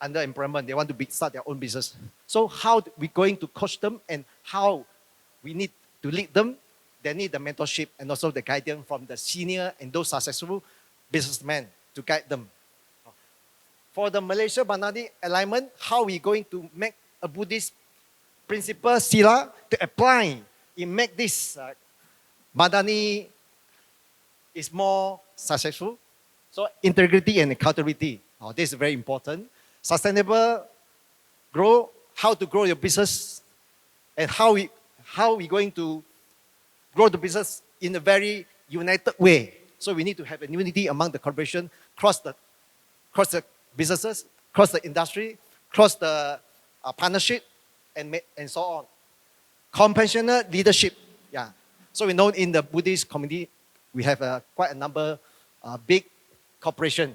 under employment, they want to start their own business. So how we going to coach them and how we need to lead them? They need the mentorship and also the guidance from the senior and those successful businessmen to guide them. For the Malaysia Madani alignment, how we going to make a Buddhist principle sila to apply in make this Madani is more successful. So integrity and accountability, this is very important. Sustainable grow, how to grow your business, and how we going to grow the business in a very united way. So we need to have a unity among the corporation, cross the businesses, cross the industry, cross the partnership, and so on. Compassionate leadership, yeah. So we know in the Buddhist community, we have quite a number big corporation.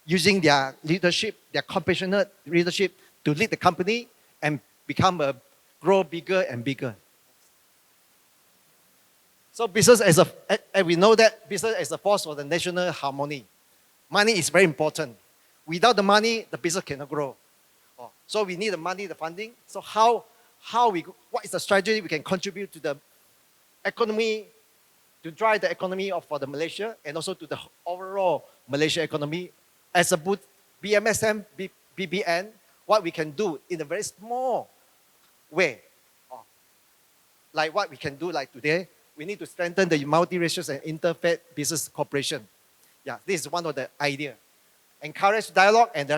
using their leadership, their compassionate leadership to lead the company and grow bigger and bigger. So business and we know that business is a force for the national harmony. Money is very important. Without the money, the business cannot grow. So we need the money, the funding. So what is the strategy we can contribute to the economy, to drive the economy for the Malaysia and also to the overall Malaysia economy as a BMSM, BBN, what we can do in a very small way. Like what we can do like today, we need to strengthen the multiracial and interfaith business cooperation. Yeah, this is one of the ideas. Encourage dialogue and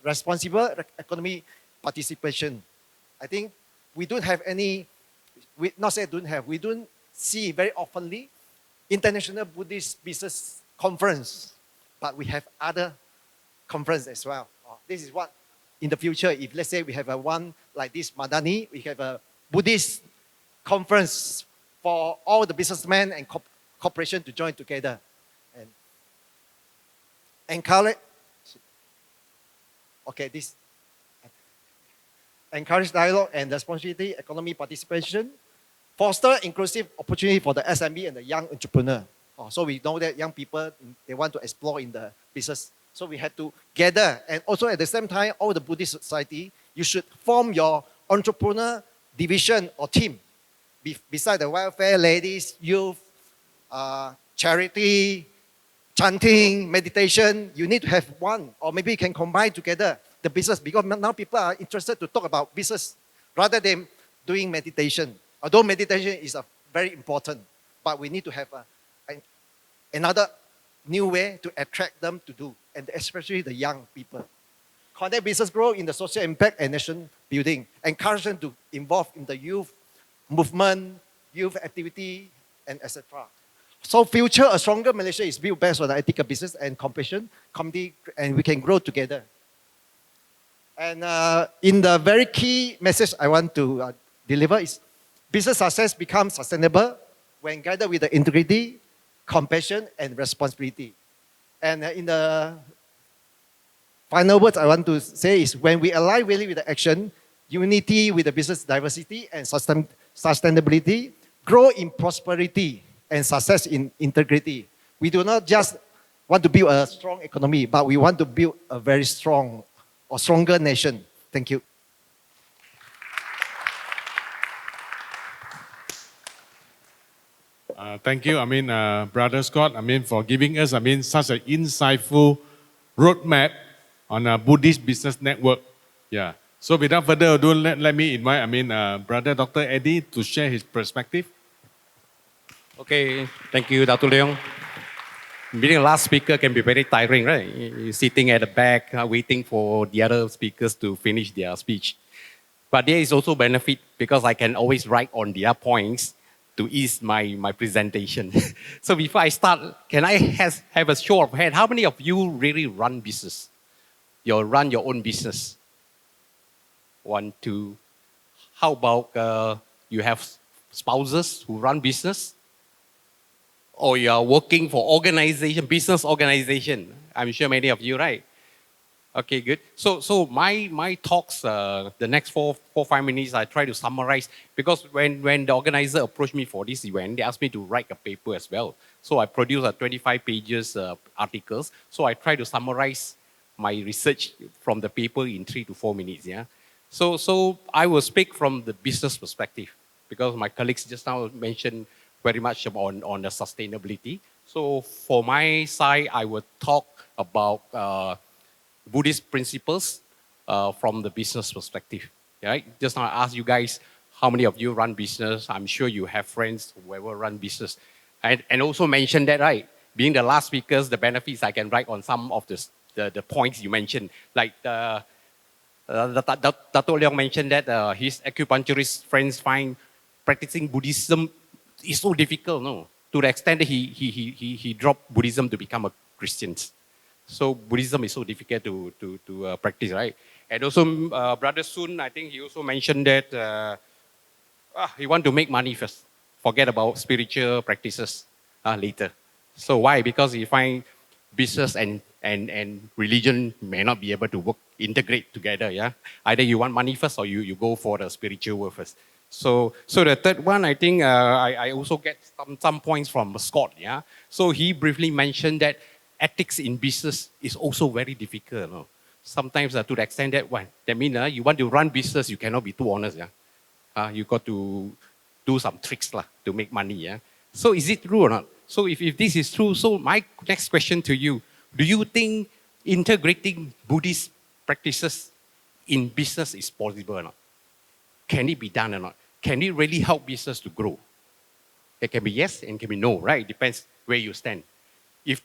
responsible economy participation. I think we don't have any, we don't see very oftenly International Buddhist Business Conference, but we have other conferences as well. This is what, in the future, if let's say we have one like this MADANI, we have a Buddhist conference for all the businessmen and corporation to join together. And encourage dialogue and responsibility, economy participation, foster inclusive opportunity for the SME and the young entrepreneur. So we know that young people, they want to explore in the business. So we have to gather, and also at the same time, all the Buddhist society, you should form your entrepreneur division or team. Beside the welfare, ladies, youth, charity, chanting, meditation, you need to have one, or maybe you can combine together the business, because now people are interested to talk about business rather than doing meditation. Although meditation is very important, but we need to have another new way to attract them to do, and especially the young people. Connect business growth in the social impact and nation building. Encourage them to involve in the youth movement, youth activity, and etc. So future, a stronger Malaysia is built based on the ethical business and compassion, community, and we can grow together. And in the very key message I want to deliver is, business success becomes sustainable when guided with the integrity, compassion, and responsibility. And in the final words I want to say is, when we align really with the action, unity with the business diversity and sustainability, grow in prosperity and success in integrity. We do not just want to build a strong economy, but we want to build a very strong or stronger nation. Thank you. Thank you, Brother Scott, for giving us, such an insightful roadmap on a Buddhist business network. Yeah. So without further ado, let me invite, Brother Dr. Eddie to share his perspective. Okay, thank you, Dato Leong. Being the last speaker can be very tiring, right? You're sitting at the back, waiting for the other speakers to finish their speech. But there is also benefit because I can always write on their points to ease my presentation. So before I start, can I have a show of hands? How many of you really run business? You run your own business? 1, 2. How about you have spouses who run business? Or you are working for organization, business organization? I'm sure many of you, right? Okay, good. So my talks, the next 4-5 minutes, I try to summarize, because when the organizer approached me for this event, they asked me to write a paper as well. So I produced a 25 pages articles. So I try to summarize my research from the paper in 3 to 4 minutes. Yeah. So I will speak from the business perspective, because my colleagues just now mentioned very much on the sustainability. So for my side, I will talk about Buddhist principles from the business perspective. Right? Just now I asked you guys, how many of you run business? I'm sure you have friends who ever run business. And also mention that, right? Being the last speakers, the benefits I can write on some of the points you mentioned. Like Dato Leong mentioned that his acupuncturist friends find practicing Buddhism is so difficult, no? To the extent that he dropped Buddhism to become a Christian. So Buddhism is so difficult to practice, right? And also Brother Sun, I think he also mentioned that he want to make money first. Forget about spiritual practices later. So why? Because he find business and and religion may not be able to work, integrate together, yeah. Either you want money first or you go for the spiritual world first. So the third one, I think I also get some points from Scott, yeah. So he briefly mentioned that ethics in business is also very difficult, no? Sometimes to the extent that, that means you want to run business, you cannot be too honest, yeah. You got to do some tricks lah, to make money, yeah. So is it true or not? So if this is true, so my next question to you, do you think integrating Buddhist practices in business is possible or not? Can it be done or not? Can it really help business to grow? It can be yes and can be no, right? It depends where you stand. If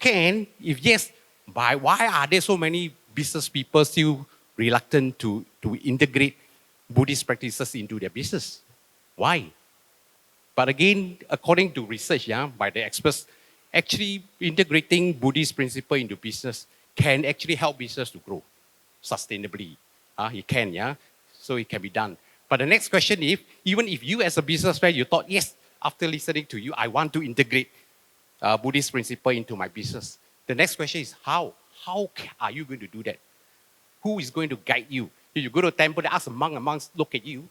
yes, why are there so many business people still reluctant to integrate Buddhist practices into their business? Why? But again, according to research, yeah, by the experts, actually integrating Buddhist principle into business can actually help business to grow sustainably. It can, yeah. So it can be done. But the next question is, even if you as a businessman, you thought, yes, after listening to you, I want to integrate Buddhist principle into my business. The next question is how? How are you going to do that? Who is going to guide you? If you go to a temple, they ask a monks look at you.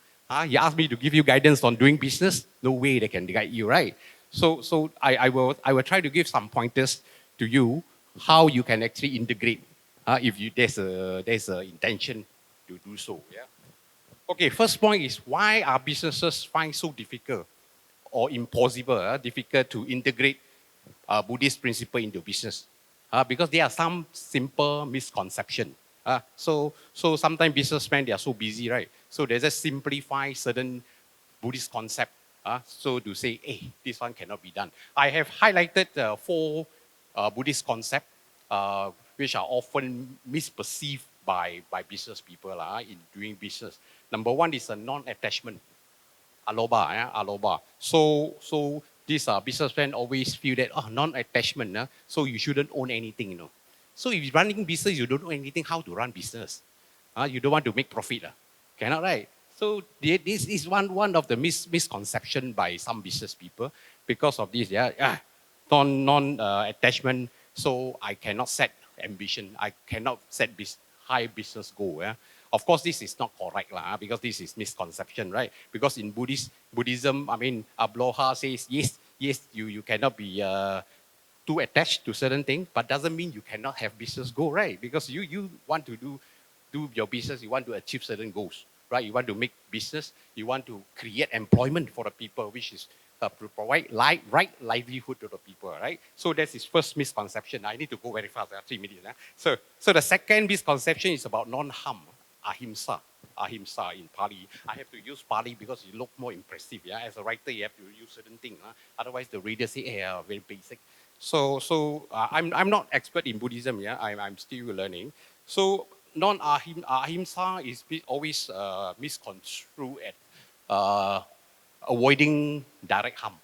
You ask me to give you guidance on doing business? No way they can guide you, right? So I will try to give some pointers to you how you can actually integrate if there's a intention to do so. Yeah. Okay. First point is why are businesses find so difficult or impossible, difficult to integrate Buddhist principle into business? Because there are some simple misconception. So sometimes businessmen, they are so busy, right? So they just simplify certain Buddhist concept. So to say, hey, this one cannot be done. I have highlighted 4 Buddhist concepts which are often misperceived by business people in doing business. Number 1 is a non-attachment. Aloba, aloba. So these businessmen always feel that non-attachment, so you shouldn't own anything, you know. So if you're running business, you don't know anything how to run business. You don't want to make profit. Cannot, right? So this is one of the misconception by some business people because of this, non-attachment. So I cannot set ambition. I cannot set high business goal. Of course, this is not correct because this is misconception, right? Because in Buddhism, I mean, Abloha says, yes, you cannot be too attached to certain things, but doesn't mean you cannot have business goal, right? Because you want to do your business, you want to achieve certain goals, right? You want to make business, you want to create employment for the people, which is to provide right livelihood to the people, right? So that's his first misconception. I need to go very fast, 3 minutes. So the second misconception is about non-harm, ahimsa. Ahimsa in Pali. I have to use Pali because it looks more impressive. Yeah, as a writer, you have to use certain things. Otherwise, the reader say, hey, very basic. So I'm not expert in Buddhism. Yeah, I'm still learning. So ahimsa is always misconstrued at avoiding direct harm.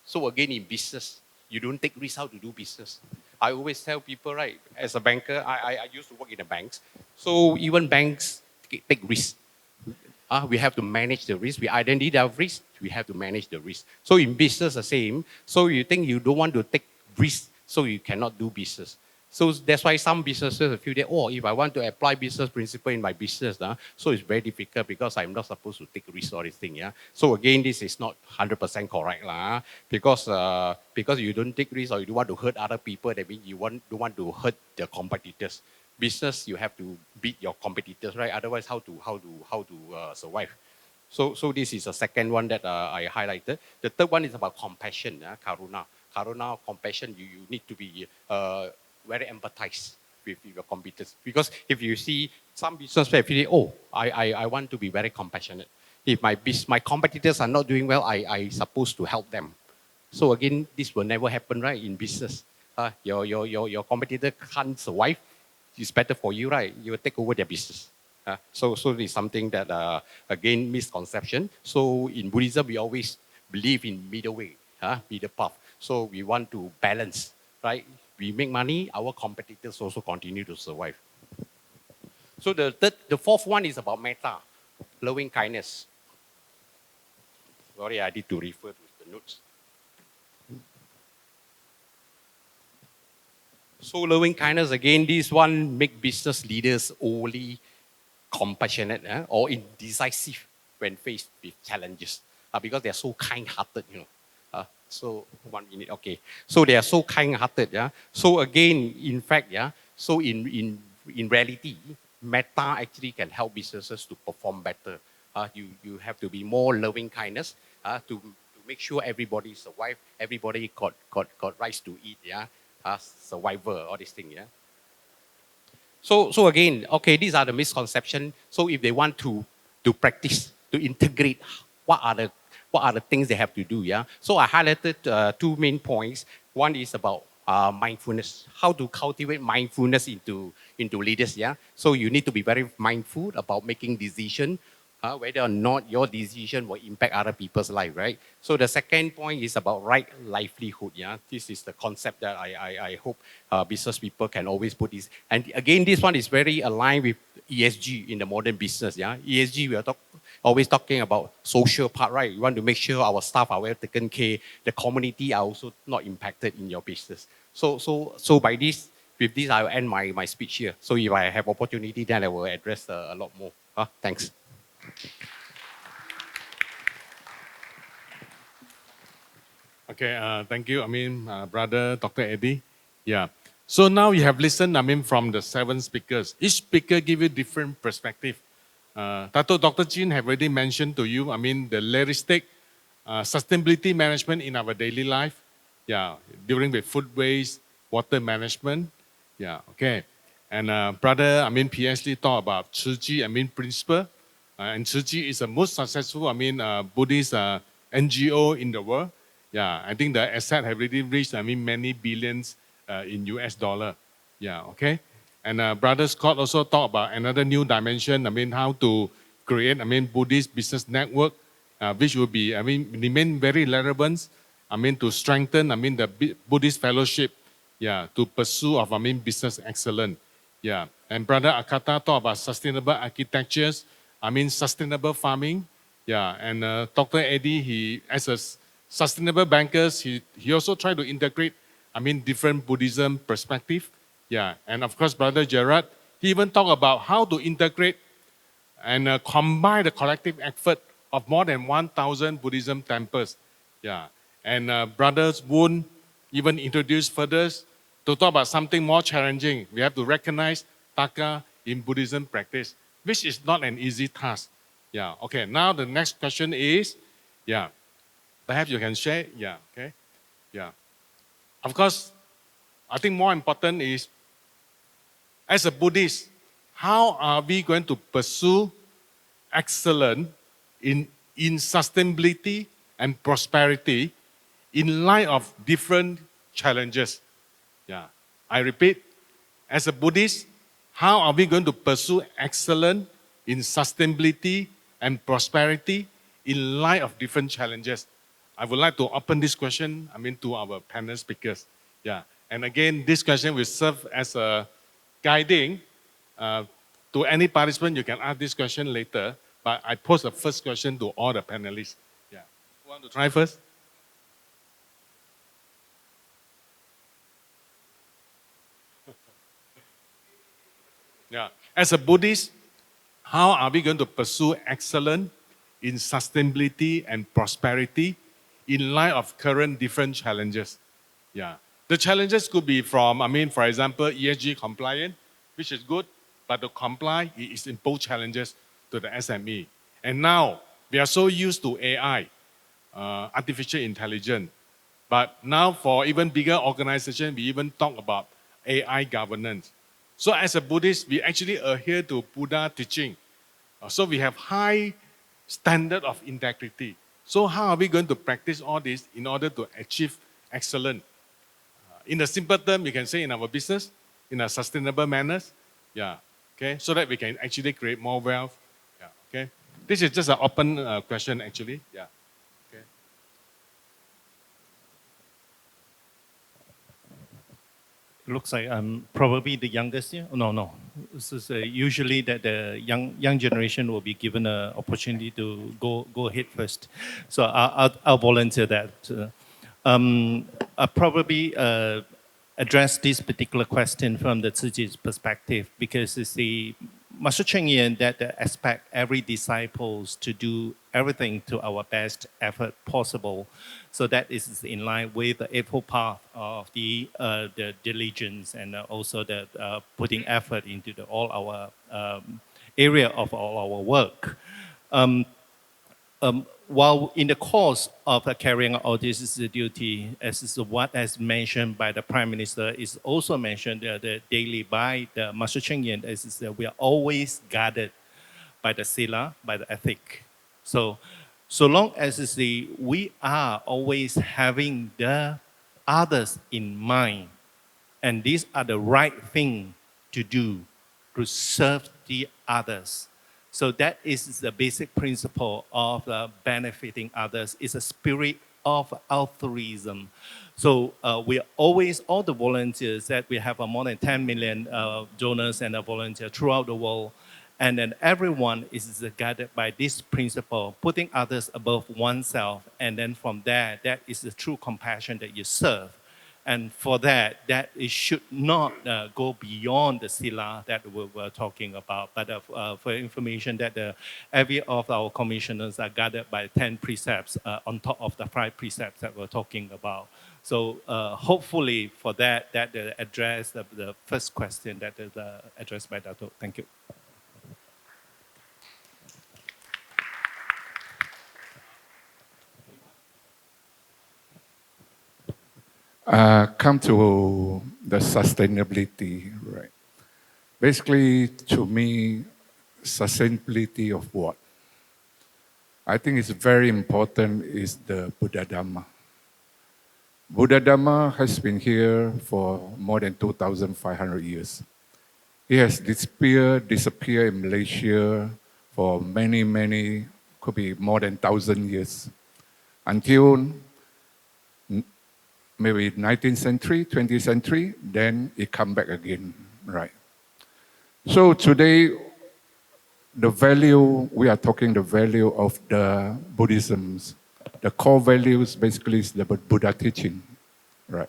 So again, in business, you don't take risks how to do business. I always tell people, right, as a banker, I used to work in the banks. So even banks take risks. We have to manage the risk. We identify the risk, we have to manage the risk. So in business, the same. So you think you don't want to take risk, so you cannot do business. So that's why some businesses feel that, if I want to apply business principle in my business, so it's very difficult because I'm not supposed to take risk or this thing. Yeah. So again, this is not 100% correct, because you don't take risk or you don't want to hurt other people. That means you don't want to hurt the competitors. Business, you have to beat your competitors, right? Otherwise, how to survive? So this is the second one that I highlighted. The third one is about compassion, karuna. Karuna, compassion. You need to be very empathized with your competitors. Because if you see some businessmen feel, I want to be very compassionate. If my competitors are not doing well, I supposed to help them. So again, this will never happen, right? In business, your competitor can't survive. It's better for you, right? You will take over their business. So it's something that again misconception. So in Buddhism, we always believe in middle way, middle path. So we want to balance, right? We make money, our competitors also continue to survive. So the fourth one is about metta, loving kindness. Sorry, I need to refer to the notes. So loving kindness, again, this one make business leaders only compassionate or indecisive when faced with challenges because they are so kind-hearted, you know. So 1 minute, okay. So they are so kind-hearted, yeah. So again, in fact, yeah. So in reality, Meta actually can help businesses to perform better. You have to be more loving kindness to make sure everybody survive, everybody got rights to eat, yeah. Survivor, all these things, yeah. So again, okay, these are the misconceptions. So if they want to practice, to integrate, what are the things they have to do? Yeah. So I highlighted two main points. One is about mindfulness, how to cultivate mindfulness into leaders. Yeah. So you need to be very mindful about making decision, whether or not your decision will impact other people's life, right? So the second point is about right livelihood. Yeah, this is the concept that I hope business people can always put this. And again, this one is very aligned with ESG in the modern business. Yeah, ESG we are always talking about social part, right? We want to make sure our staff are well taken care, the community are also not impacted in your business. So by this, with this, I'll end my speech here. So if I have opportunity, then I will address a lot more. Thanks. Okay, thank you. Brother Dr. Eddie. Yeah. So now you have listened, from the 7 speakers. Each speaker give you different perspective. Dato Dr. Ching have already mentioned to you, the realistic sustainability management in our daily life. Yeah, during the food waste, water management. Yeah, okay. And brother, PhD talk about Chiji, principle. And Chiji is the most successful, Buddhist NGO in the world. Yeah, I think the asset have already reached, many billions in US dollar. Yeah, okay. And Brother Scott also talked about another new dimension, how to create, Buddhist business network, which will be, remain very relevant, to strengthen, the Buddhist fellowship, yeah, to pursue of, business excellence. Yeah, and Brother Akata talked about sustainable architectures, sustainable farming. Yeah, and Dr. Eddie, he, as a sustainable bankers, he also tried to integrate, different Buddhism perspective. Yeah, and of course, Brother Gerard, he even talked about how to integrate and combine the collective effort of more than 1,000 Buddhism temples. Yeah, and Brothers Woon even introduced further to talk about something more challenging. We have to recognize Taka in Buddhism practice, which is not an easy task. Yeah, okay, now the next question is, yeah, perhaps you can share, yeah, okay, yeah. Of course, I think more important is, as a Buddhist, how are we going to pursue excellence in sustainability and prosperity in light of different challenges? Yeah, I repeat, as a Buddhist, how are we going to pursue excellence in sustainability and prosperity in light of different challenges? I would like to open this question, to our panel speakers. Yeah, and again, this question will serve as a guiding to any participant. You can ask this question later, but I pose the first question to all the panelists. Yeah, who want to try first? Yeah, as a Buddhist, how are we going to pursue excellence in sustainability and prosperity in light of current different challenges? Yeah, the challenges could be from, for example, ESG compliant, which is good, but to comply is impose challenges to the SME. And now we are so used to AI, artificial intelligence, but now for even bigger organizations, we even talk about AI governance. So as a Buddhist, we actually adhere to Buddha teaching. So we have high standard of integrity. So how are we going to practice all this in order to achieve excellence? In a simple term, you can say in our business, in a sustainable manners, yeah, okay, so that we can actually create more wealth, yeah, okay. This is just an open question actually, yeah, okay. Looks like I'm probably the youngest here. No. This is usually that the young generation will be given an opportunity to go ahead first. So I'll volunteer that. I probably address this particular question from the Tzu Chi's perspective, because it's the Master Cheng Yen that expect every disciples to do everything to our best effort possible. So that is in line with the Eightfold Path of the diligence and also the putting effort into all our area of all our work. While in the course of carrying out this duty, as is what is mentioned by the Prime Minister, is also mentioned daily by the Master Cheng Yen, is that we are always guided by the sila, by the ethic. So long as we are always having the others in mind, and these are the right thing to do to serve the others. So that is the basic principle of benefiting others. It's a spirit of altruism. So we are always, all the volunteers that we have more than 10 million donors and volunteers throughout the world. And then everyone is guided by this principle, putting others above oneself. And then from there, that is the true compassion that you serve. And for that it should not go beyond the sila that we were talking about. But for information that every of our commissioners are guided by 10 precepts on top of the 5 precepts that we're talking about. So hopefully for that address the first question that is addressed by Dato. Thank you. Come to the sustainability, right? Basically, to me, sustainability of what? I think it's very important is the Buddha Dhamma. Buddha Dhamma has been here for more than 2,500 years. It has disappeared in Malaysia for many, could be more than 1,000 years. Until maybe 19th century, 20th century, then it come back again, right? So today, the value, we are talking the value of the Buddhisms. The core values basically is the Buddha teaching, right?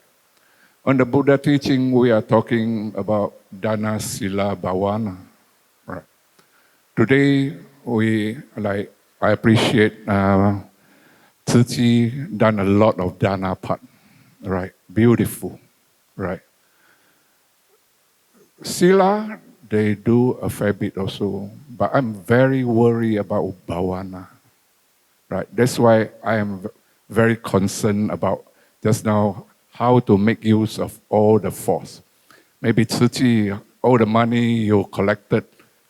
On the Buddha teaching, we are talking about Dana, Sila, Bhavana, right? Today, I appreciate Tzu Chi done a lot of Dana part. Right, beautiful, right. Sila, they do a fair bit also, but I'm very worried about Bhavana, right. That's why I am very concerned about just now how to make use of all the force. Maybe Tzu Chi, all the money you collected,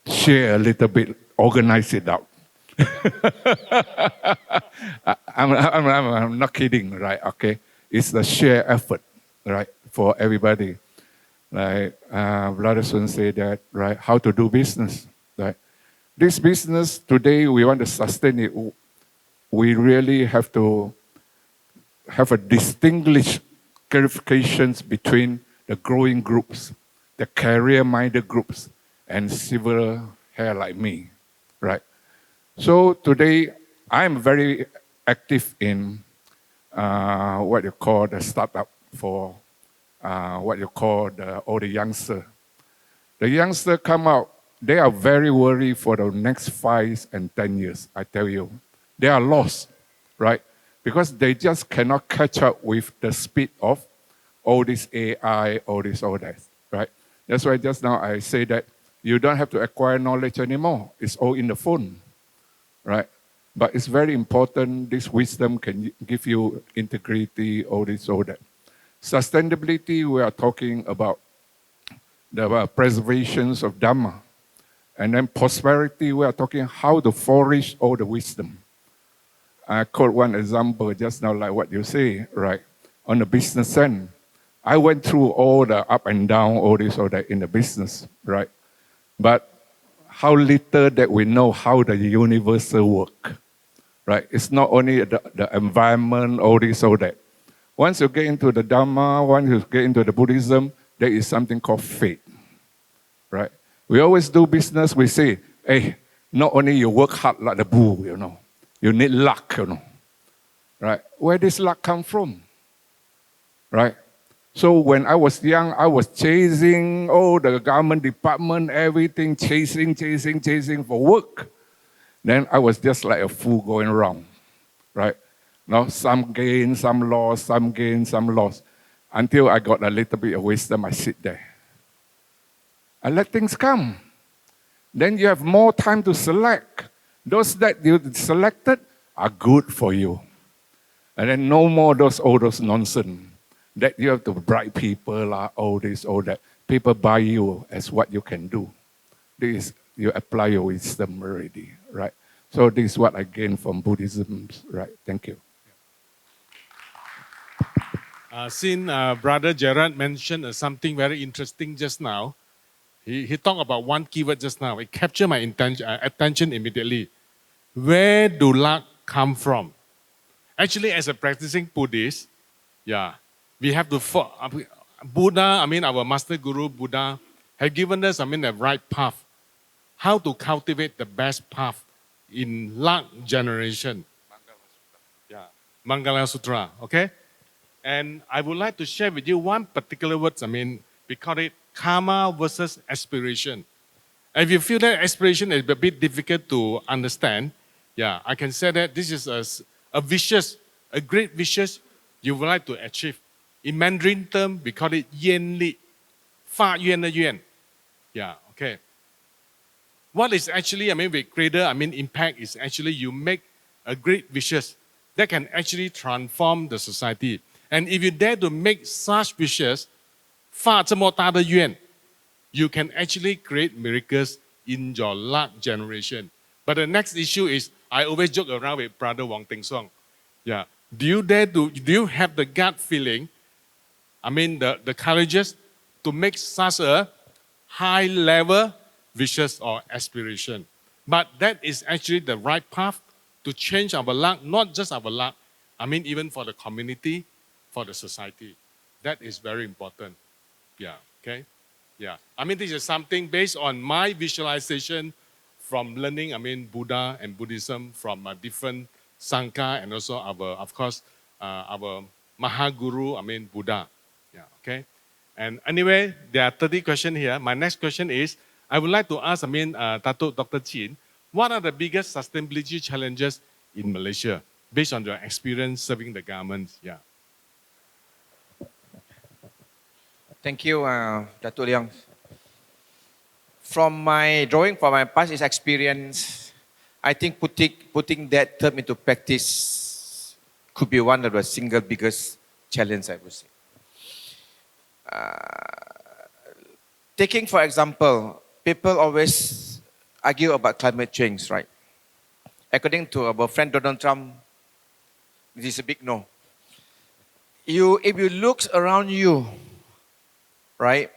share a little bit, organize it out. I'm not kidding, right? Okay. It's the shared effort, right, for everybody. Like Brother Sun said that, right, how to do business, right? This business, today we want to sustain it. We really have to have a distinguished clarifications between the growing groups, the career-minded groups, and civil hair like me, right? So today, I'm very active in what you call the startup for what you call all the youngsters. The youngsters come out, they are very worried for the next 5 and 10 years, I tell you. They are lost, right? Because they just cannot catch up with the speed of all this AI, all that, right? That's why just now I say that you don't have to acquire knowledge anymore. It's all in the phone, right? But it's very important, this wisdom can give you integrity, all that. Sustainability, we are talking about the preservations of Dhamma. And then prosperity, we are talking how to flourish all the wisdom. I quote one example just now, like what you say, right? On the business end, I went through all the up and down, all that in the business, right? But how little that we know how the universal work. Right? It's not only the environment, all that. Once you get into the Dhamma, once you get into the Buddhism, there is something called fate. Right? We always do business, we say, hey, not only you work hard like the bull, you need luck, Right? Where does luck come from? Right? So when I was young, I was chasing all the government department, everything, chasing for work. Then I was just like a fool going around, right? Now some gain, some loss, some gain, some loss. Until I got a little bit of wisdom, I sit there. I let things come. Then you have more time to select. Those that you selected are good for you. And then no more all those nonsense that you have to bribe people, all this, all that. People buy you as what you can do. This, you apply your wisdom already, right? So this is what I gained from Buddhism, right? Thank you. Since Brother Gerard mentioned something very interesting just now, he talked about one keyword just now. It captured my attention immediately. Where do luck come from? Actually, as a practicing Buddhist, we have to Buddha, our Master Guru Buddha, have given us, the right path. How to cultivate the best path in luck generation. Mangala Sutra, okay? And I would like to share with you one particular word, we call it karma versus aspiration. And if you feel that aspiration is a bit difficult to understand, I can say that this is a great wishes you would like to achieve. In Mandarin term, we call it yan li, fa yuan de yuan. Okay. What is actually, with greater, impact is actually you make a great wishes that can actually transform the society. And if you dare to make such wishes, fa这么大的愿, you can actually create miracles in your luck generation. But the next issue is, I always joke around with Brother Wong Teng Song. Do you have the gut feeling, the courageous to make such a high level wishes or aspiration? But that is actually the right path to change our luck, not just our luck, even for the community, for the society. That is very important. Okay? This is something based on my visualization from learning, Buddha and Buddhism from different Sangha and also our Mahaguru, Buddha. Okay? And anyway, there are 30 questions here. My next question is, I would like to ask, Datuk Dr Ching, what are the biggest sustainability challenges in Malaysia based on your experience serving the government? Thank you, Datuk Leong. From my drawing, from my past experience, I think putting that term into practice could be one of the single biggest challenge, I would say. Taking, for example, people always argue about climate change, right? According to our friend Donald Trump, this is a big no. If you look around you, right?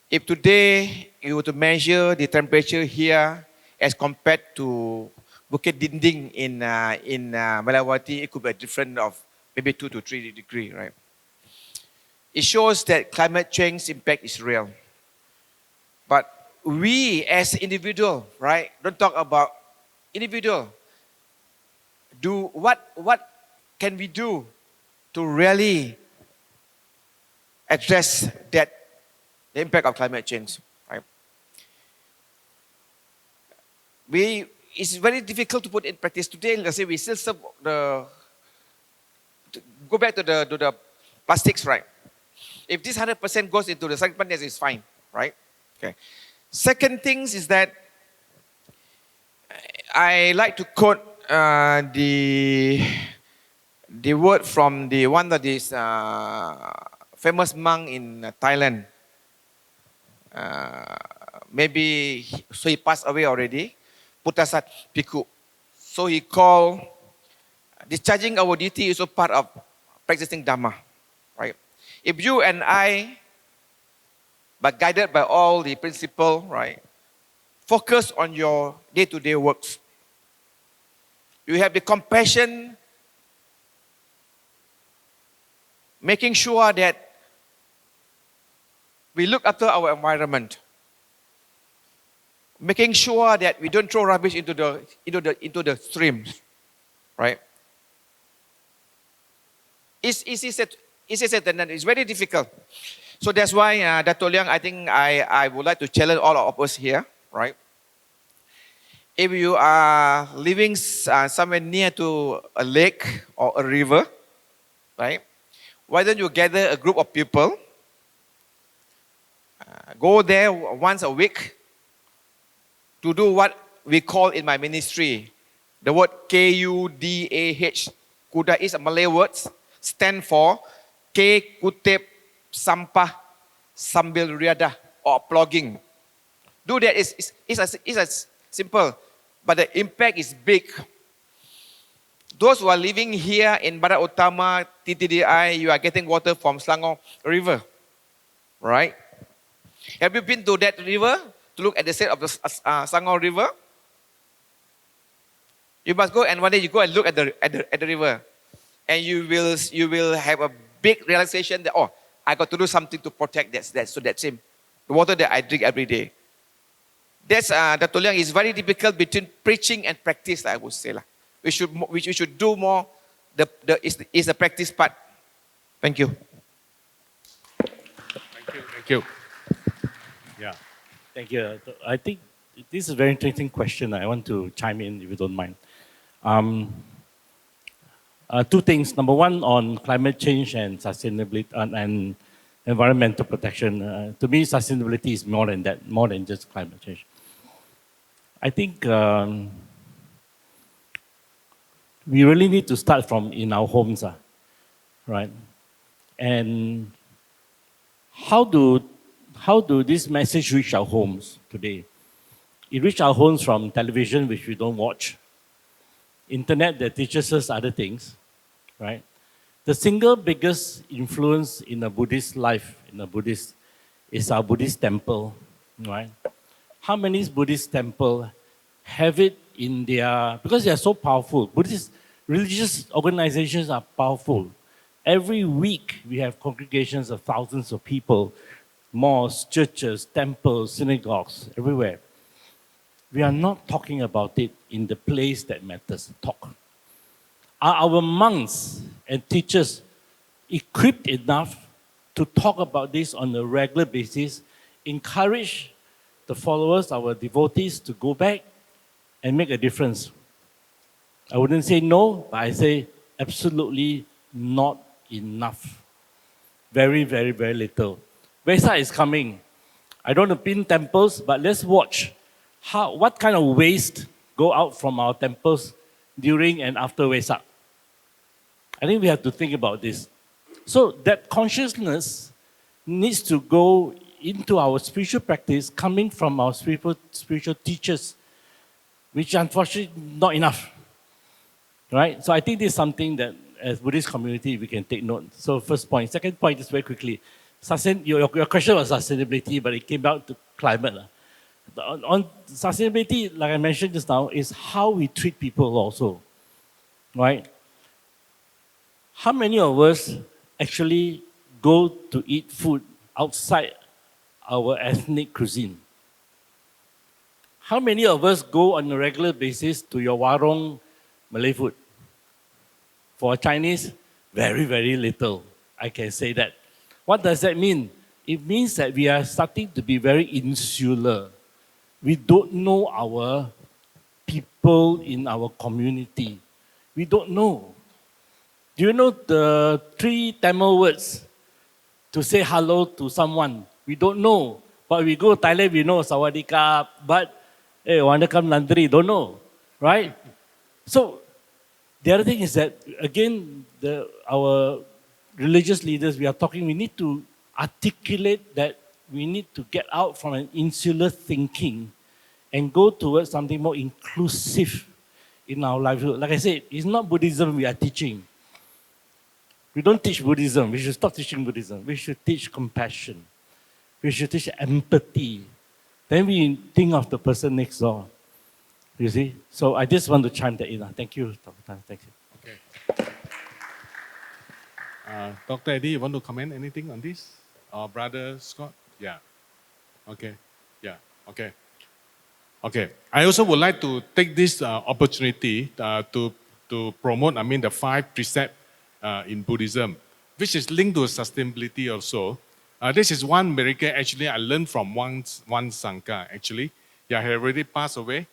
If today you were to measure the temperature here as compared to Bukit Dinding in Melawati, it could be a difference of maybe 2 to 3 degrees, right? It shows that climate change impact is real. But we as individual, right? Don't talk about individual. What can we do to really address the impact of climate change, right? It's very difficult to put in practice today. Let's say we still serve go back to the plastics, right? If this 100% goes into the recycling, yes, it's fine, right? Okay. Second things is that I like to quote the word from one of these famous monk in Thailand. Maybe so he passed away already. Putasat Piku. So he called discharging our duty is a part of practicing Dhamma, right? If you and I, but guided by all the principle, right, focus on your day-to-day works. You have the compassion, making sure that we look after our environment, making sure that we don't throw rubbish into the streams, right? It's easy said, Easier said than done. It's very difficult. So that's why, Dato Leong, I think I would like to challenge all of us here, right? If you are living somewhere near to a lake or a river, right? Why don't you gather a group of people, go there once a week to do what we call in my ministry, the word Kudah. Kudah is a Malay word, stand for K kutip sampah sambil riadah or plugging. Do that. It's as simple, but the impact is big. Those who are living here in Barat Utama, TTDI, you are getting water from Selangor River, right? Have you been to that river to look at the state of the Selangor River? You must go, and one day you go and look at the river, and you will have a big realization that, oh, I got to do something to protect that. So that's him, the water that I drink every day. That's Dato Leong, is very difficult between preaching and practice, I would say. We should do more. Is the practice part. Thank you. Thank you. Yeah. Thank you. I think this is a very interesting question. I want to chime in, if you don't mind. Two things. Number one, on climate change and sustainability and environmental protection. To me, sustainability is more than that, more than just climate change. I think we really need to start from in our homes, right? And how do this message reach our homes today? It reaches our homes from television, which we don't watch, internet that teaches us other things, right? The single biggest influence in a Buddhist life, is our Buddhist temple, right? How many Buddhist temples have it in their, because they are so powerful. Buddhist religious organizations are powerful. Every week we have congregations of thousands of people, mosques, churches, temples, synagogues, everywhere. We are not talking about it in the place that matters. Talk. Are our monks and teachers equipped enough to talk about this on a regular basis, encourage the followers, our devotees, to go back and make a difference? I wouldn't say no, but I say absolutely not enough. Very, very, very little. Wesak is coming. I don't want to pin temples, but let's watch what kind of waste go out from our temples during and after Wesak. I think we have to think about this. So that consciousness needs to go into our spiritual practice coming from our spiritual teachers, which unfortunately not enough, right? So I think this is something that as Buddhist community we can take note. So first point. Second point, just very quickly. Your question was sustainability, but it came out to climate. On sustainability, like I mentioned just now, is how we treat people also, right? How many of us actually go to eat food outside our ethnic cuisine? How many of us go on a regular basis to your warung Malay food? For Chinese, very, very little. I can say that. What does that mean? It means that we are starting to be very insular. We don't know our people in our community. We don't know. Do you know the 3 Tamil words to say hello to someone? We don't know. But we go to Thailand, we know Sawadee-ka, but Wandakam Nandri, don't know, right? So the other thing is that, again, our religious leaders, we need to articulate that we need to get out from an insular thinking and go towards something more inclusive in our livelihood. Like I said, it's not Buddhism we are teaching. We don't teach Buddhism. We should stop teaching Buddhism. We should teach compassion. We should teach empathy. Then we think of the person next door. You see? So I just want to chime that in. Thank you, Dr. Tan. Thank you. Okay. Dr. Eddie, you want to comment anything on this? Or Brother Scott? Yeah. Okay. Yeah. Okay. Okay. I also would like to take this opportunity to promote, the 5 precepts in Buddhism. which is linked to sustainability also. This is one miracle actually I learned from one Sangha actually. Yeah, he already passed away.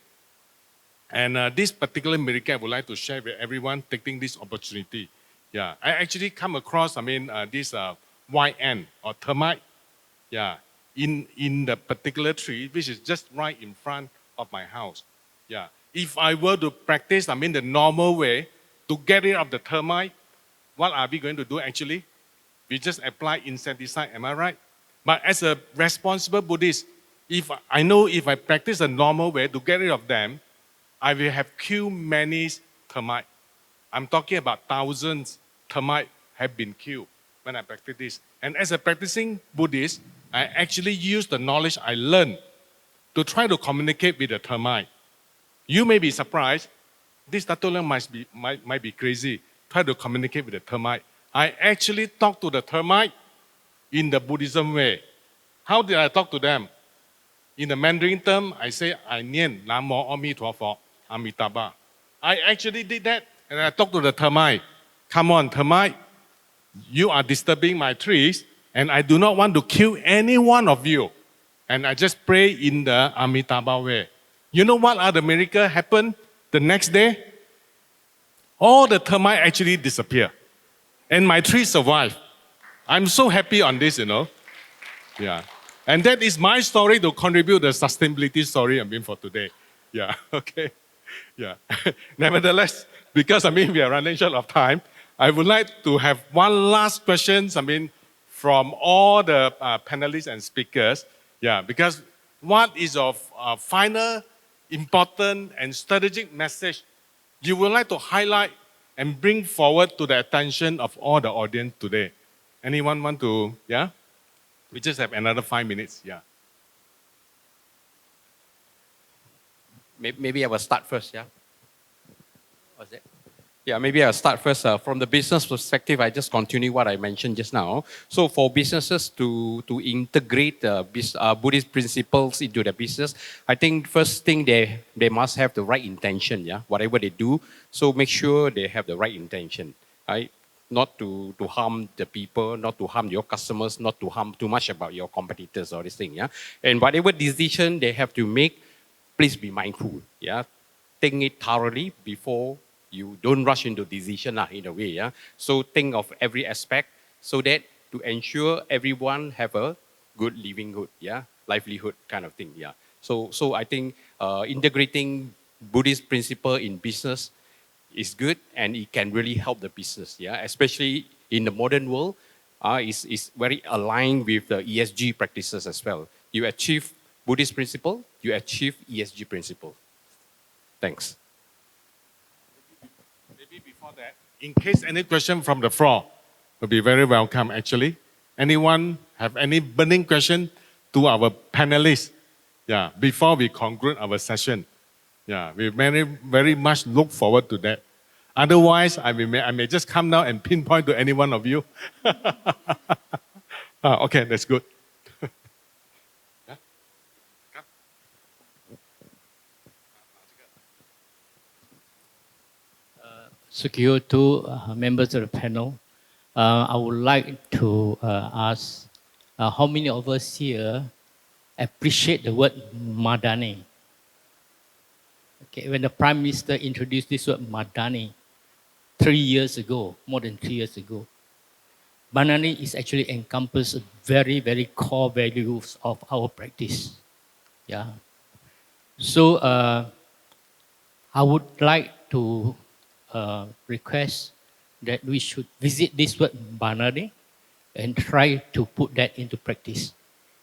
And this particular miracle I would like to share with everyone taking this opportunity. Yeah, I actually come across, this white ant or termite. Yeah, in the particular tree, which is just right in front of my house. Yeah, if I were to practice, the normal way to get rid of the termite, what are we going to do actually? We just apply insecticide, am I right? But as a responsible Buddhist, if I practice a normal way to get rid of them, I will have killed many termites. I'm talking about thousands termites have been killed when I practice this. And as a practicing Buddhist, I actually use the knowledge I learned to try to communicate with the termite. You may be surprised. This Dato Leong might be crazy. Try to communicate with the termite. I actually talk to the termite in the Buddhism way. How did I talk to them? In the Mandarin term, I say, I nian Nam Mô A Mi Tuo Pho, Amitabha. I actually did that, and I talked to the termite. Come on, termite, you are disturbing my trees, and I do not want to kill any one of you. And I just pray in the Amitabha way. You know what other miracle happened the next day? All the termite actually disappear. And my tree survived. I'm so happy on this, Yeah. And that is my story to contribute the sustainability story for today. Yeah, okay. Yeah. Nevertheless, because we are running short of time, I would like to have one last question, from all the panelists and speakers. Yeah, because what is of final, important, and strategic message you would like to highlight and bring forward to the attention of all the audience today? Anyone want to, yeah? We just have another 5 minutes, yeah. Maybe I will start first, yeah? What's that? Yeah, maybe I'll start first. From the business perspective, I just continue what I mentioned just now. So for businesses to integrate Buddhist principles into their business, I think first thing they must have the right intention, yeah? Whatever they do, so make sure they have the right intention, right? Not to harm the people, not to harm your customers, not to harm too much about your competitors or this thing, yeah? And whatever decision they have to make, please be mindful, yeah? Think it thoroughly before you don't rush into decision in a way, yeah? So think of every aspect so that to ensure everyone have a good livelihood, yeah? Livelihood kind of thing, yeah? So I think integrating Buddhist principle in business is good and it can really help the business, yeah? Especially in the modern world, is very aligned with the ESG practices as well. You achieve Buddhist principle, you achieve ESG principle. Thanks. Maybe before that, in case any question from the floor, will be very welcome actually. Anyone have any burning question to our panelists? Yeah, before we conclude our session. Yeah, we very much look forward to that. Otherwise, I may just come down and pinpoint to any one of you. Okay, that's good. Yeah? Come. Secure to members of the panel, I would like to ask how many of us here appreciate the word Madani? Okay, when the Prime Minister introduced this word Madani 3 years ago, more than 3 years ago, Madani is actually encompass very, very core values of our practice. Yeah. So I would like to request that we should visit this word Madani and try to put that into practice.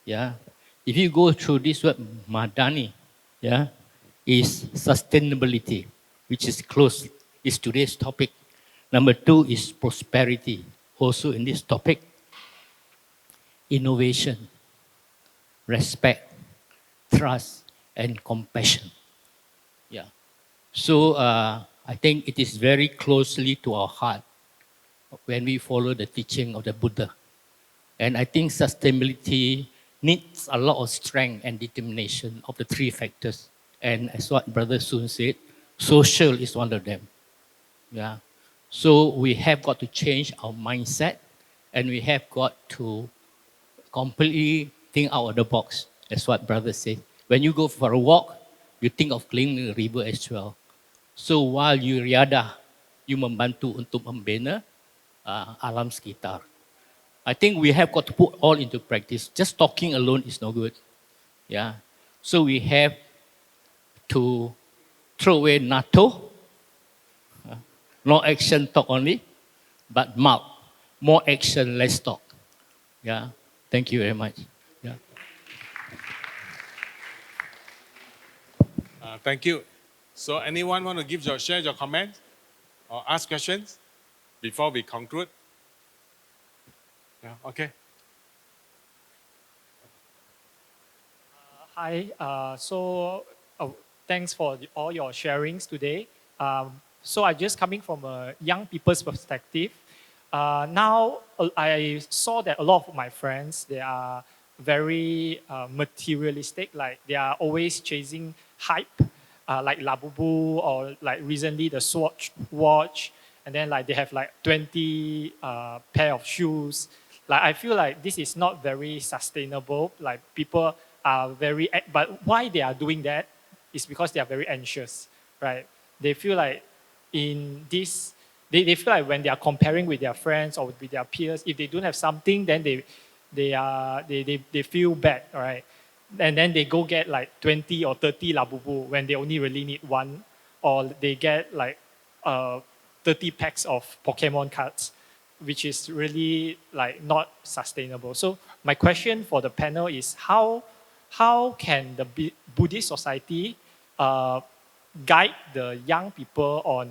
Yeah. If you go through this word Madani, yeah, is sustainability, which is close, is today's topic. Number 2 is prosperity, also in this topic. Innovation, respect, trust, and compassion. Yeah. So I think it is very closely to our heart when we follow the teaching of the Buddha. And I think sustainability needs a lot of strength and determination of the 3 factors. And as what Brother Sun said, social is one of them. Yeah. So we have got to change our mindset And we have got to completely think out of the box, as what brother said. When you go for a walk, you think of cleaning the river as well. So while you riadah, you membantu untuk membina alam sekitar. I think we have got to put all into practice. Just talking alone is no good. Yeah. So we have to throw away NATO, no action, talk only, but mouth, more action, less talk. Yeah. Thank you very much. Yeah. Thank you. So anyone want to share your comments or ask questions before we conclude? Yeah, okay. Hi, thanks for all your sharings today. So I'm just coming from a young people's perspective. Now, I saw that a lot of my friends, they are very materialistic, like they are always chasing hype, like Labubu or like recently the Swatch watch, and then like they have like 20 pair of shoes. Like I feel like this is not very sustainable. Like people are very, but why they are doing that is because they are very anxious, right? They feel like in this, they feel like when they are comparing with their friends or with their peers, if they don't have something, then they feel bad, right? And then they go get like 20 or 30 Labubu when they only really need one, or they get like 30 packs of Pokemon cards, which is really like not sustainable. So my question for the panel is how can the Buddhist society guide the young people on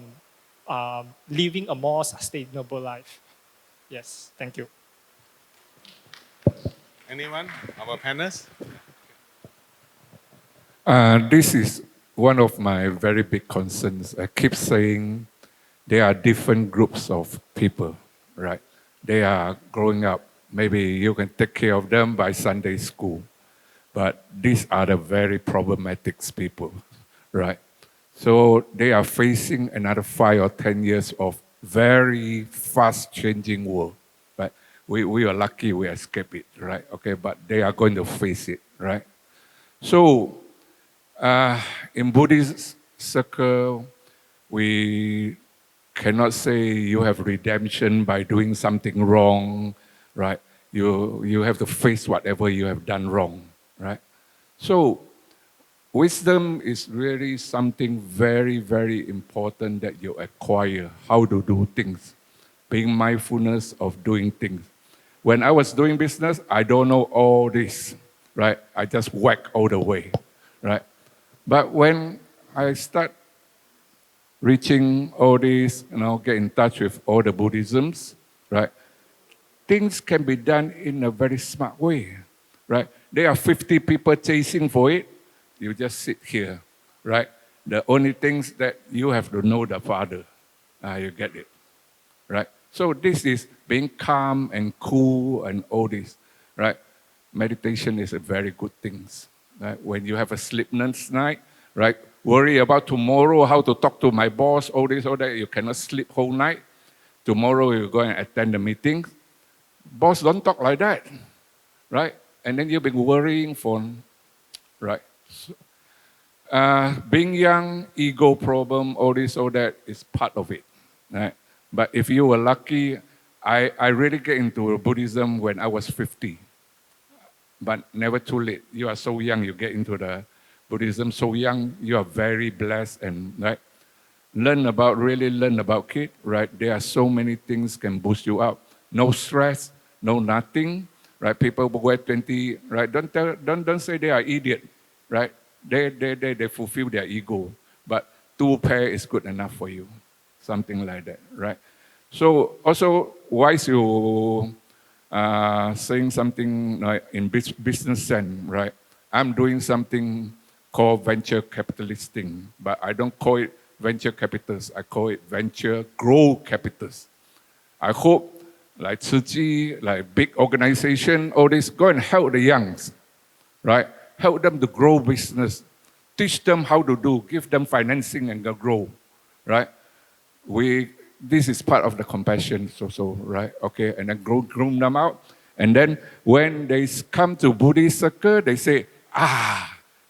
living a more sustainable life? Yes, thank you. Anyone? Our panelists? This is one of my very big concerns. I keep saying there are different groups of people, right? They are growing up. Maybe you can take care of them by Sunday school. But these are the very problematic people, right? So they are facing another 5 or 10 years of very fast changing world, right? We are lucky we escape it, right? Okay, but they are going to face it, right? So in Buddhist circle, we cannot say you have redemption by doing something wrong, right? You have to face whatever you have done wrong, right? So wisdom is really something very, very important that you acquire, how to do things, being mindfulness of doing things. When I was doing business, I don't know all this, right? I just whack all the way, right? But when I start reaching all this, get in touch with all the Buddhisms, right? Things can be done in a very smart way, right? There are 50 people chasing for it. You just sit here, right? The only things that you have to know the Father. You get it, right? So this is being calm and cool and all this, right? Meditation is a very good thing, right? When you have a sleepless night, right? Worry about tomorrow, how to talk to my boss, all this, all that. You cannot sleep whole night. Tomorrow you go and attend the meeting. Boss don't talk like that, right? And then you've been worrying for, right? So, being young, ego problem, all this, all that is part of it, right? But if you were lucky, I really get into Buddhism when I was 50. But never too late. You are so young, you get into the Buddhism so young, you are very blessed and right. Really learn about kid, right? There are so many things can boost you up. No stress, no nothing, right? People who wear 20, right? Don't say they are idiot, right? They fulfill their ego, but 2 pair is good enough for you, something like that, right? So also, wise you saying something like in business sense, right? I'm doing something called venture capitalist thing, but I don't call it venture capitalists. I call it venture grow capitalists. I hope like Tzu like big organization, all this, go and help the youngs, right? Help them to grow business. Teach them how to do, give them financing and grow, right? We this is part of the compassion, so right? Okay, and then groom them out. And then when they come to Buddhist circle, they say,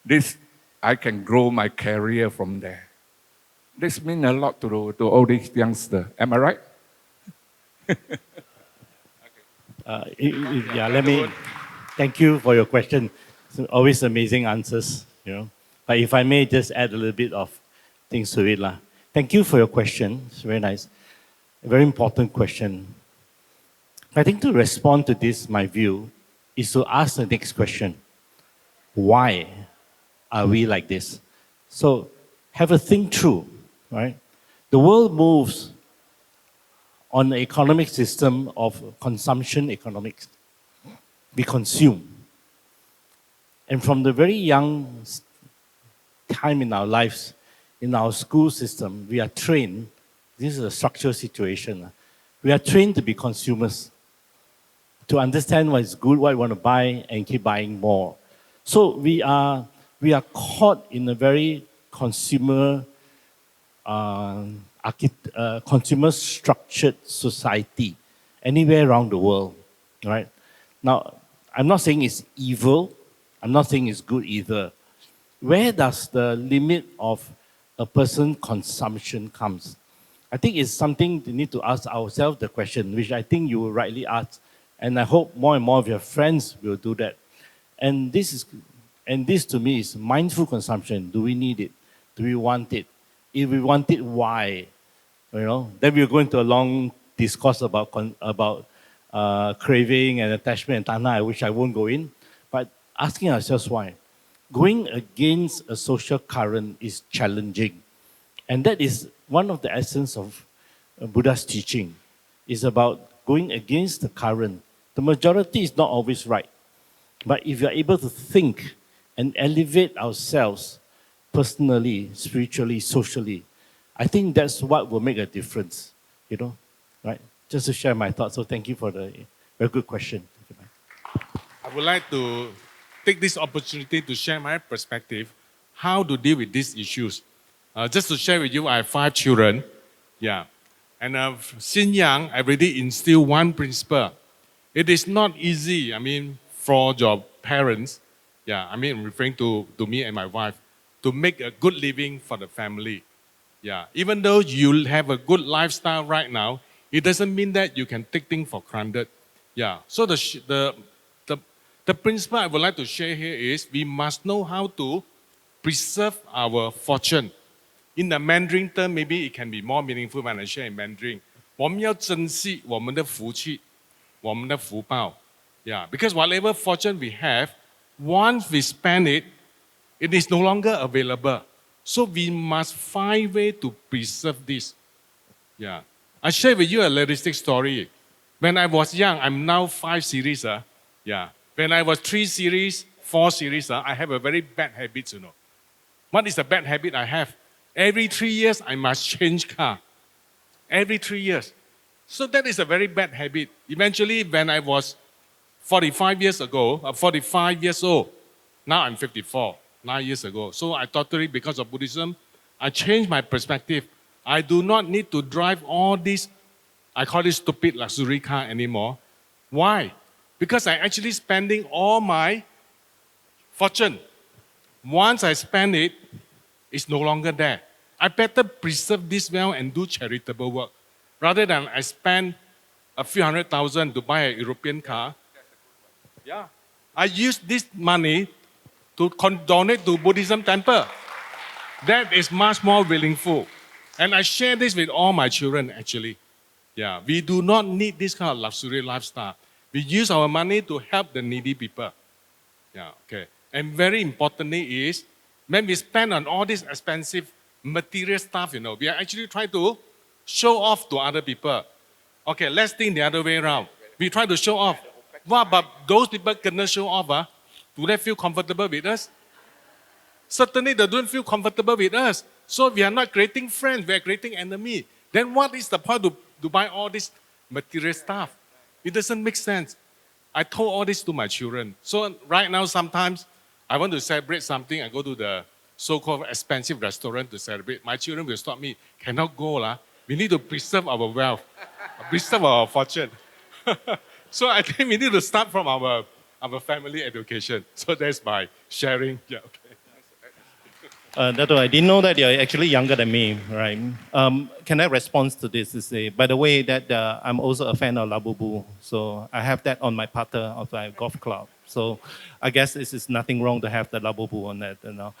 this, I can grow my career from there. This means a lot to all these youngsters. Am I right? Let me, thank you for your question. It's always amazing answers, you know. But if I may just add a little bit of things to it. Thank you for your question. It's very nice. A very important question. I think to respond to this, my view, is to ask the next question. Why are we like this? So have a think through, right? The world moves on the economic system of consumption economics. We consume. And from the very young time in our lives, in our school system, we are trained, this is a structural situation, we are trained to be consumers, to understand what is good, what we want to buy, and keep buying more. So we are caught in a very consumer structured society anywhere around the world, right? Now, I'm not saying it's evil. I'm not saying it's good either. Where does the limit of a person's consumption comes? I think it's something we need to ask ourselves the question, which I think you rightly asked, and I hope more and more of your friends will do that. And this to me is mindful consumption. Do we need it? Do we want it? If we want it, why? You know, then we'll go into a long discourse about craving and attachment and tanha, which I won't go in. But asking ourselves why. Going against a social current is challenging. And that is one of the essence of Buddha's teaching. It's about going against the current. The majority is not always right. But if you're able to think and elevate ourselves personally, spiritually, socially, I think that's what will make a difference, you know, right? Just to share my thoughts. So thank you for the very good question. I would like to take this opportunity to share my perspective, how to deal with these issues. Just to share with you, I have 5 children. Yeah. And since young, I already instilled one principle. It is not easy, for your parents, referring to me and my wife, to make a good living for the family. Yeah. Even though you have a good lifestyle right now, it doesn't mean that you can take things for granted. Yeah. So the principle I would like to share here is we must know how to preserve our fortune. In the Mandarin term, maybe it can be more meaningful when I share in Mandarin. 我们要珍惜我们的福气，我们的福报。Yeah, because whatever fortune we have, once we spend it, it is no longer available. So we must find way to preserve this. Yeah. I share with you a realistic story. When I was young, I'm now 5 series. Yeah. When I was 3 series, 4 series, I have a very bad habit, you know. What is the bad habit I have? Every 3 years, I must change car. Every 3 years. So that is a very bad habit. Eventually, when I was 45 years old, now I'm 54, 9 years ago. So I totally, because of Buddhism, I changed my perspective. I do not need to drive all these, I call it stupid luxury car anymore. Why? Because I'm actually spending all my fortune. Once I spend it, it's no longer there. I better preserve this well and do charitable work. Rather than I spend a few $100,000 to buy a European car. Yeah. I use this money to donate to Buddhism temple. That is much more meaningful. And I share this with all my children actually. Yeah. We do not need this kind of luxury lifestyle. We use our money to help the needy people. Yeah, okay. And very importantly is, when we spend on all this expensive material stuff, we are actually trying to show off to other people. Okay, let's think the other way around. We try to show off. What about those people cannot show off? Do they feel comfortable with us? Certainly they don't feel comfortable with us. So we are not creating friends, we are creating enemies. Then what is the point to buy all this material stuff? It doesn't make sense. I told all this to my children. So right now, sometimes I want to celebrate something. I go to the so-called expensive restaurant to celebrate. My children will stop me. Cannot go. we need to preserve our wealth, preserve our fortune. So I think we need to start from our family education. So that's my sharing. Yeah, okay. Dato, I didn't know that you're actually younger than me, right? Can I respond to this to say, by the way, that I'm also a fan of Labubu, so I have that on my putter of my golf club. So I guess this is nothing wrong to have the Labubu on that, you know.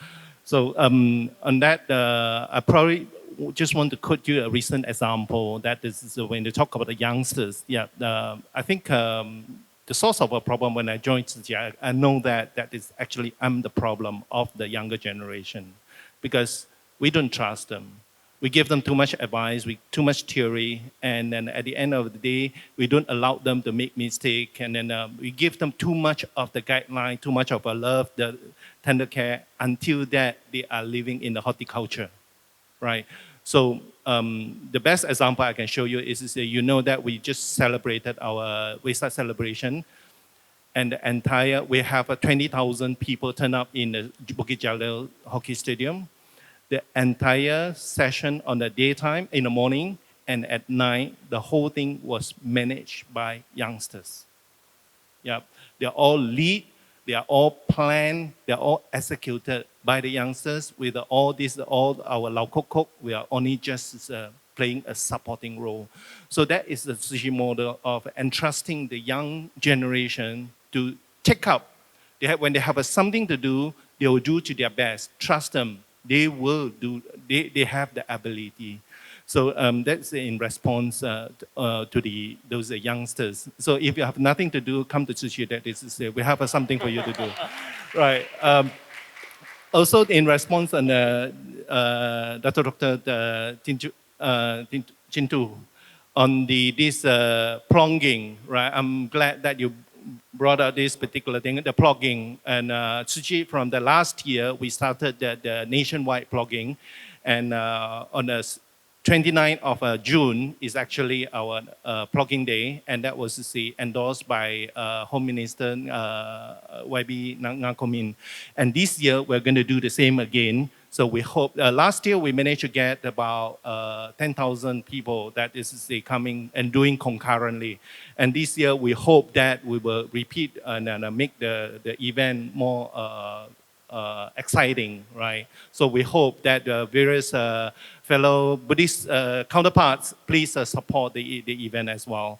So on that, I probably just want to quote you a recent example. That is when you talk about the youngsters. Yeah, I think the source of a problem when I joined CGI, I know that is actually I'm the problem of the younger generation, because we don't trust them. We give them too much advice, too much theory, and then at the end of the day, we don't allow them to make mistakes, and then we give them too much of the guideline, too much of a love, the tender care, until that they are living in the horticulture, right? So the best example I can show you is you know that we just celebrated our Wesak celebration, and the entire, we have 20,000 people turn up in the Bukit Jalil Hockey Stadium. The entire session on the daytime, in the morning, and at night, the whole thing was managed by youngsters. Yeah, they're all lead, they are all planned, they are all executed by the youngsters with all our Lao Kok Kok. We are only just playing a supporting role. So that is the Tzu Chi model of entrusting the young generation to take up. When they have something to do, they will do to their best. Trust them. They will do, they have the ability. So that's in response to those youngsters. So if you have nothing to do, come to Tzu Chi. That is to say, we have something for you to do. Right. Also in response on Datuk Dr Ching Too on this plogging, right? I'm glad that you brought out this particular thing, the plogging. And Tzu Chi, from the last year, we started the nationwide plogging. And on the 29th of June is actually our plogging day. And that was endorsed by Home Minister YB Ngakomin. And this year, we're going to do the same again. So we hope, last year we managed to get about 10,000 people that is coming and doing concurrently. And this year we hope that we will repeat and make the event more exciting, right? So we hope that various fellow Buddhist counterparts please support the event as well.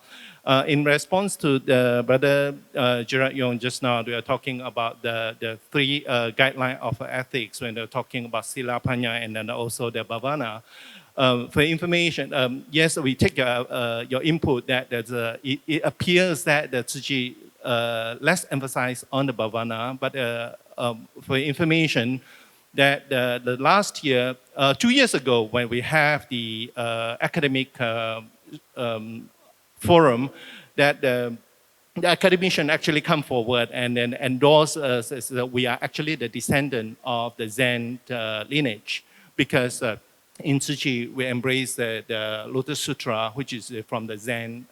In response to the brother Gerard Yong just now, we are talking about the three guidelines of ethics when they're talking about Sila Panya and then also the Bhavana. For information, yes, we take your input that it appears that the Tzu Chi less emphasized on the Bhavana, but for information, that the last year, 2 years ago, when we have the academic forum, that the academician actually come forward and then endorse us as that we are actually the descendant of the Zen lineage, because in Tzu Chi we embrace the Lotus Sutra, which is from the Zen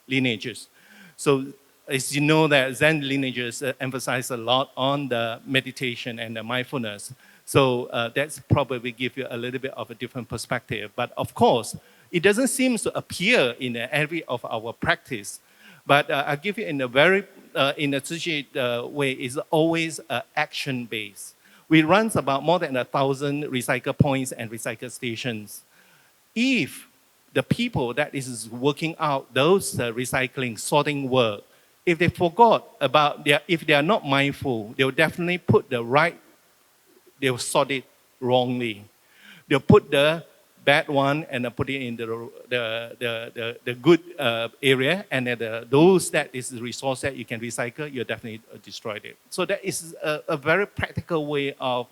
lineages. So as you know, that Zen lineages emphasize a lot on the meditation and the mindfulness. So that's probably give you a little bit of a different perspective. But of course, it doesn't seem to appear in every of our practice. But I'll give you in a very, in a Tzu Chi way, is always action-based. We run about more than 1,000 recycle points and recycle stations. If the people that is working out those recycling, sorting work, if they forgot about if they are not mindful, they'll definitely put they'll sort it wrongly. They'll put the bad one and put it in the good area, and then those that is the resource that you can recycle, you definitely destroyed it. So that is a very practical way of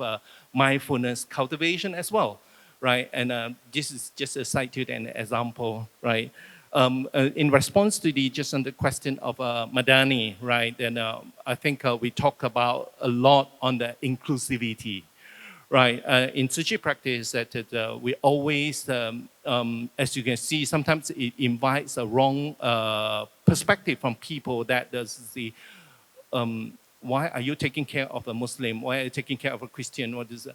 mindfulness cultivation as well, right? And this is just a side to an example, right? In response to just on the question of Madani, right? And I think we talk about a lot on the inclusivity. Right, in Tzu Chi practice, that we always, as you can see, sometimes it invites a wrong perspective from people that does the, why are you taking care of a Muslim? Why are you taking care of a Christian? What is?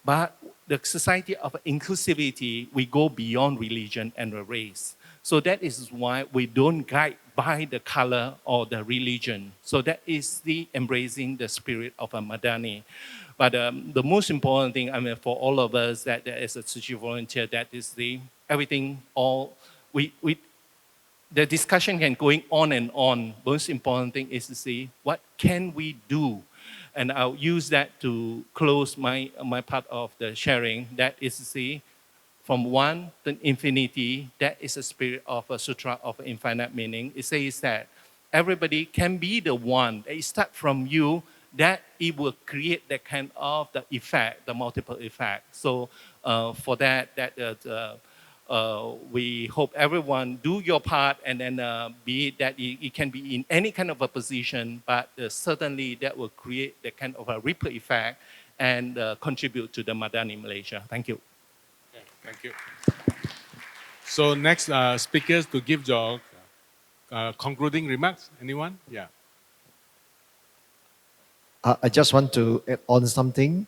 But the society of inclusivity, we go beyond religion and race. So that is why we don't guide by the color or the religion. So that is the embracing the spirit of a Madani. But the most important thing, I mean, for all of us that as a Tzu volunteer, that is the everything, all, the discussion can going on and on. Most important thing is to see what can we do, and I'll use that to close my part of the sharing. That is to see, from one to infinity. That is the spirit of a sutra of infinite meaning. It says that everybody can be the one. It start from you. That it will create that kind of the effect, the multiple effect. So for that we hope everyone do your part, and then be it that it can be in any kind of a position, but certainly that will create that kind of a ripple effect and contribute to the Madani Malaysia. Thank you. Okay, thank you. So next speakers to give your concluding remarks. Anyone? Yeah. I just want to add on something.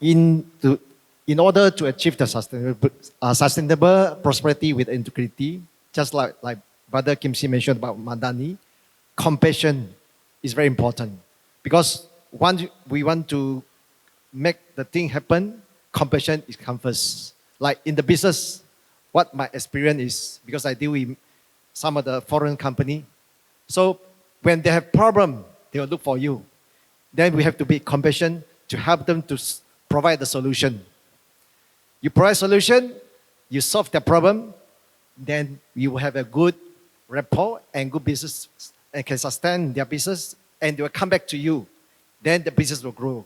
In order to achieve the sustainable prosperity with integrity, just like Brother Kim Si mentioned about Madani, compassion is very important. Because once we want to make the thing happen, compassion is come first. Like in the business, what my experience is, because I deal with some of the foreign company. So when they have problem, they will look for you. Then we have to be compassionate to help them to provide the solution. You provide solution, you solve the problem, then you will have a good rapport and good business and can sustain their business, and they will come back to you. Then the business will grow.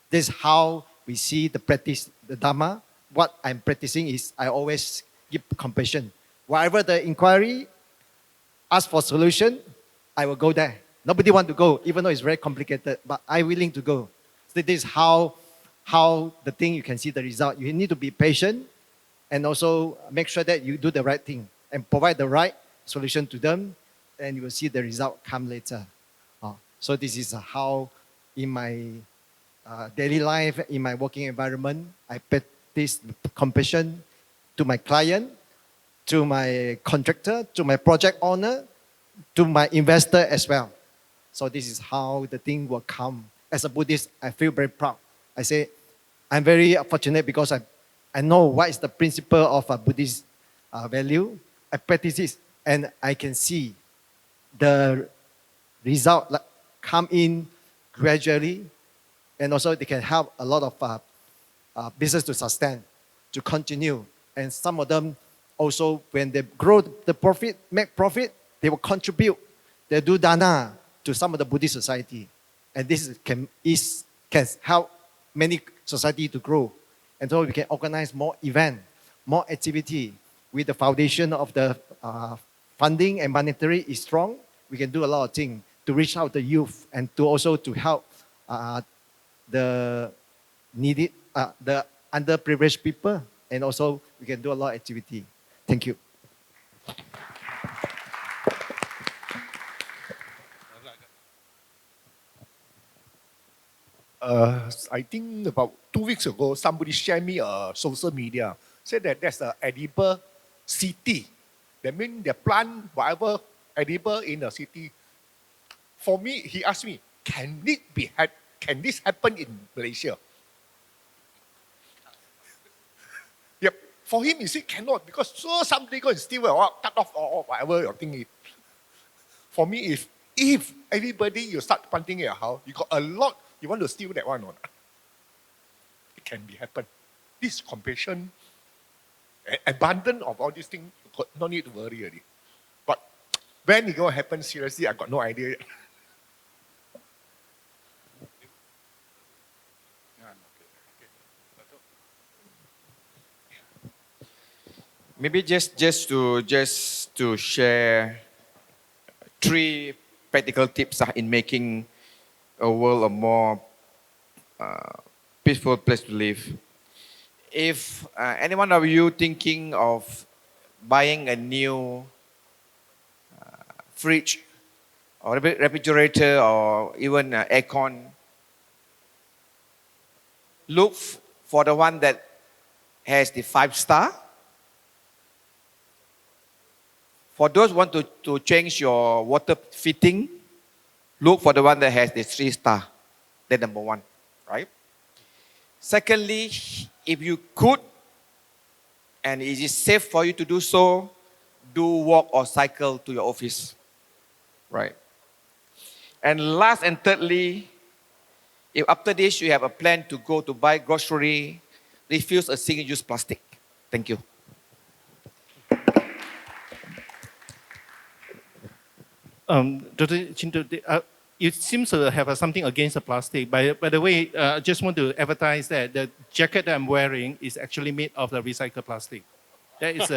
This is how we see the practice, the Dharma. What I'm practicing is I always give compassion. Wherever the inquiry, ask for solution, I will go there. Nobody want to go, even though it's very complicated, but I'm willing to go. So this is how the thing, you can see the result. You need to be patient and also make sure that you do the right thing and provide the right solution to them, and you will see the result come later. So this is how in my daily life, in my working environment, I practice compassion to my client, to my contractor, to my project owner, to my investor as well. So this is how the thing will come. As a Buddhist, I feel very proud. I say, I'm very fortunate because I know what is the principle of a Buddhist value. I practice this and I can see the result come in gradually, and also they can help a lot of business to sustain, to continue. And some of them also, when they grow the profit, make profit, they will contribute. They do dana to some of the Buddhist society. And this can help many society to grow. And so we can organize more event, more activity. With the foundation of the funding and monetary is strong, we can do a lot of things to reach out the youth and to also to help the needed, the underprivileged people. And also we can do a lot of activity. Thank you. I think about 2 weeks ago, somebody shared me a social media, said that there's an edible city. That means they plant whatever edible in the city. For me, he asked me, can this happen in Malaysia? Yep. For him, he said cannot, because so somebody go and steal or cut off or whatever your thing is. For me, if everybody you start planting in your house, you got a lot, you want to steal that one or not? It can be happen. This compassion, abundance of all these things, you got no need to worry already. But when it going to happen seriously, I got no idea yet. Maybe just to share 3 practical tips in making a world a more peaceful place to live. If any one of you thinking of buying a new fridge or refrigerator or even aircon, look for the one that has the 5-star. For those who want to change your water fitting, look for the one that has the 3-star. That's number one, right? Secondly, if you could, and it is safe for you to do so, do walk or cycle to your office, right? And last and thirdly, if after this you have a plan to go to buy grocery, refuse a single-use plastic. Thank you. Dr. Ching Too, you seem to have something against the plastic. By the way, I just want to advertise that the jacket that I'm wearing is actually made of the recycled plastic. That is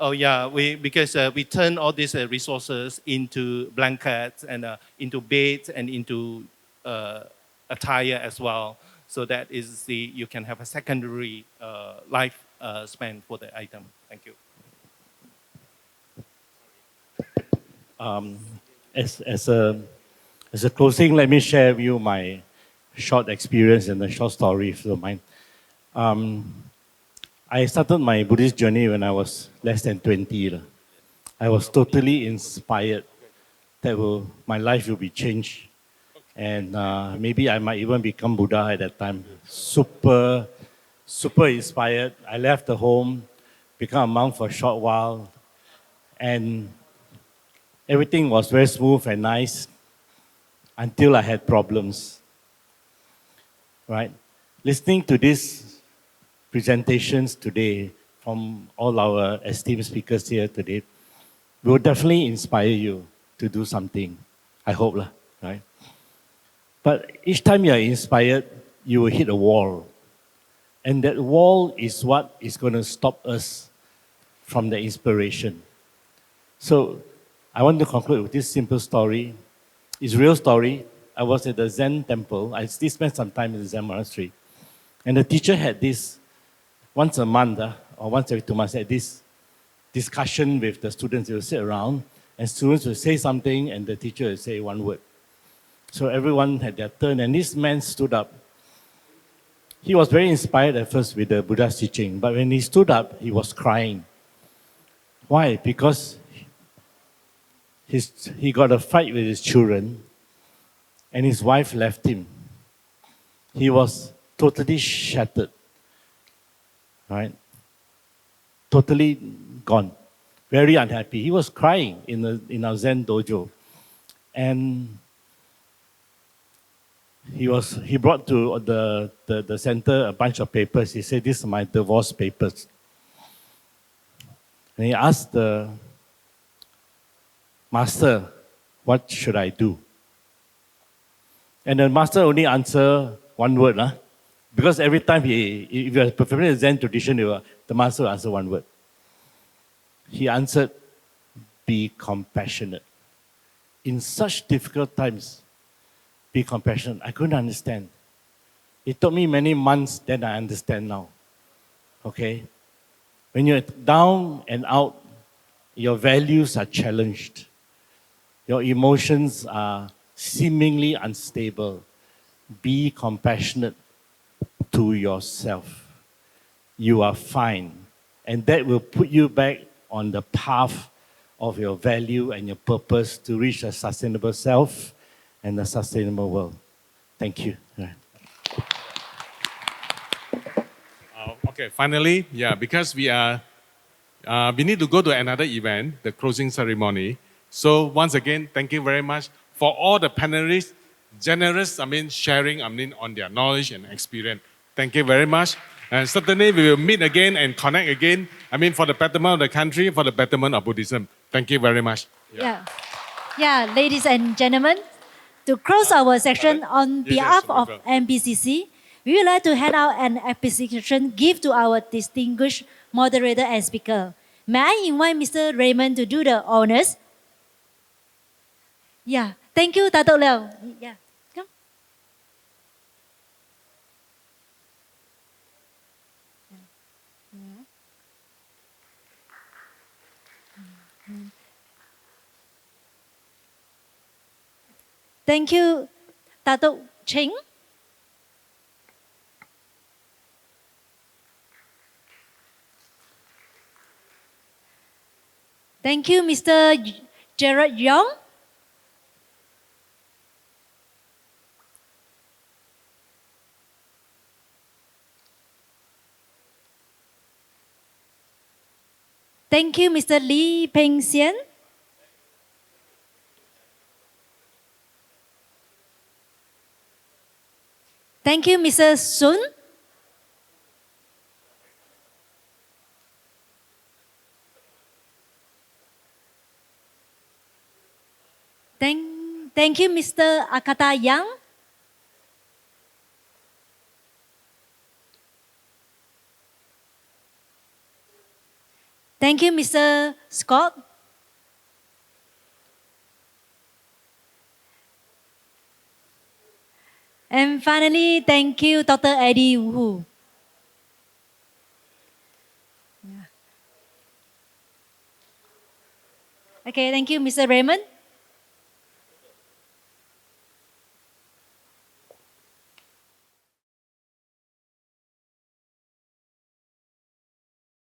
oh yeah, because we turn all these resources into blankets and into beds and into attire as well. So that is you can have a secondary life span for the item. Thank you. As a closing, let me share with you my short experience and a short story, if you don't mind. I started my Buddhist journey when I was less than 20. I was totally inspired that my life will be changed. And maybe I might even become Buddha at that time. Super inspired. I left the home, become a monk for a short while, and everything was very smooth and nice until I had problems. Right? Listening to these presentations today from all our esteemed speakers here today will definitely inspire you to do something. I hope, right? But each time you are inspired, you will hit a wall. And that wall is what is going to stop us from the inspiration. So I want to conclude with this simple story. It's a real story. I was at the Zen temple. I still spent some time in the Zen monastery. And the teacher had this, once a month, or once every 2 months, had this discussion with the students. They would sit around, and students would say something, and the teacher would say one word. So everyone had their turn, and this man stood up. He was very inspired at first with the Buddha's teaching, but when he stood up, he was crying. Why? Because he got a fight with his children, and his wife left him. He was totally shattered, right? Totally gone, very unhappy. He was crying in our Zen dojo, and he brought to the center a bunch of papers. He said, "These are my divorce papers." And he asked the master, "What should I do?" And the master only answered one word, because every time if you are performing a Zen tradition, the master will answer one word. He answered, "Be compassionate." In such difficult times, be compassionate. I couldn't understand. It took me many months, then I understand now. Okay? When you're down and out, your values are challenged. Your emotions are seemingly unstable. Be compassionate to yourself. You are fine. And that will put you back on the path of your value and your purpose to reach a sustainable self and a sustainable world. Thank you. Okay, finally, because we need to go to another event, the closing ceremony. So once again, thank you very much for all the panelists, generous, sharing, on their knowledge and experience. Thank you very much. And certainly we will meet again and connect again, for the betterment of the country, for the betterment of Buddhism. Thank you very much. Yeah, ladies and gentlemen, to close our section on behalf of MBCC, we would like to hand out an appreciation gift to our distinguished moderator and speaker. May I invite Mr. Raymond to do the honors? Yeah, thank you, Dato Leong. Yeah, come. Thank you, Datuk Ching. Thank you, Mr. Gerard Yong. Thank you, Mr. Peng Sian. Thank you, Mr. Sun. Thank you, Mr. Akata Yang. Thank you, Mr. Scott. And finally, thank you, Dr. Eddie Wu. Okay, thank you, Mr. Raymond.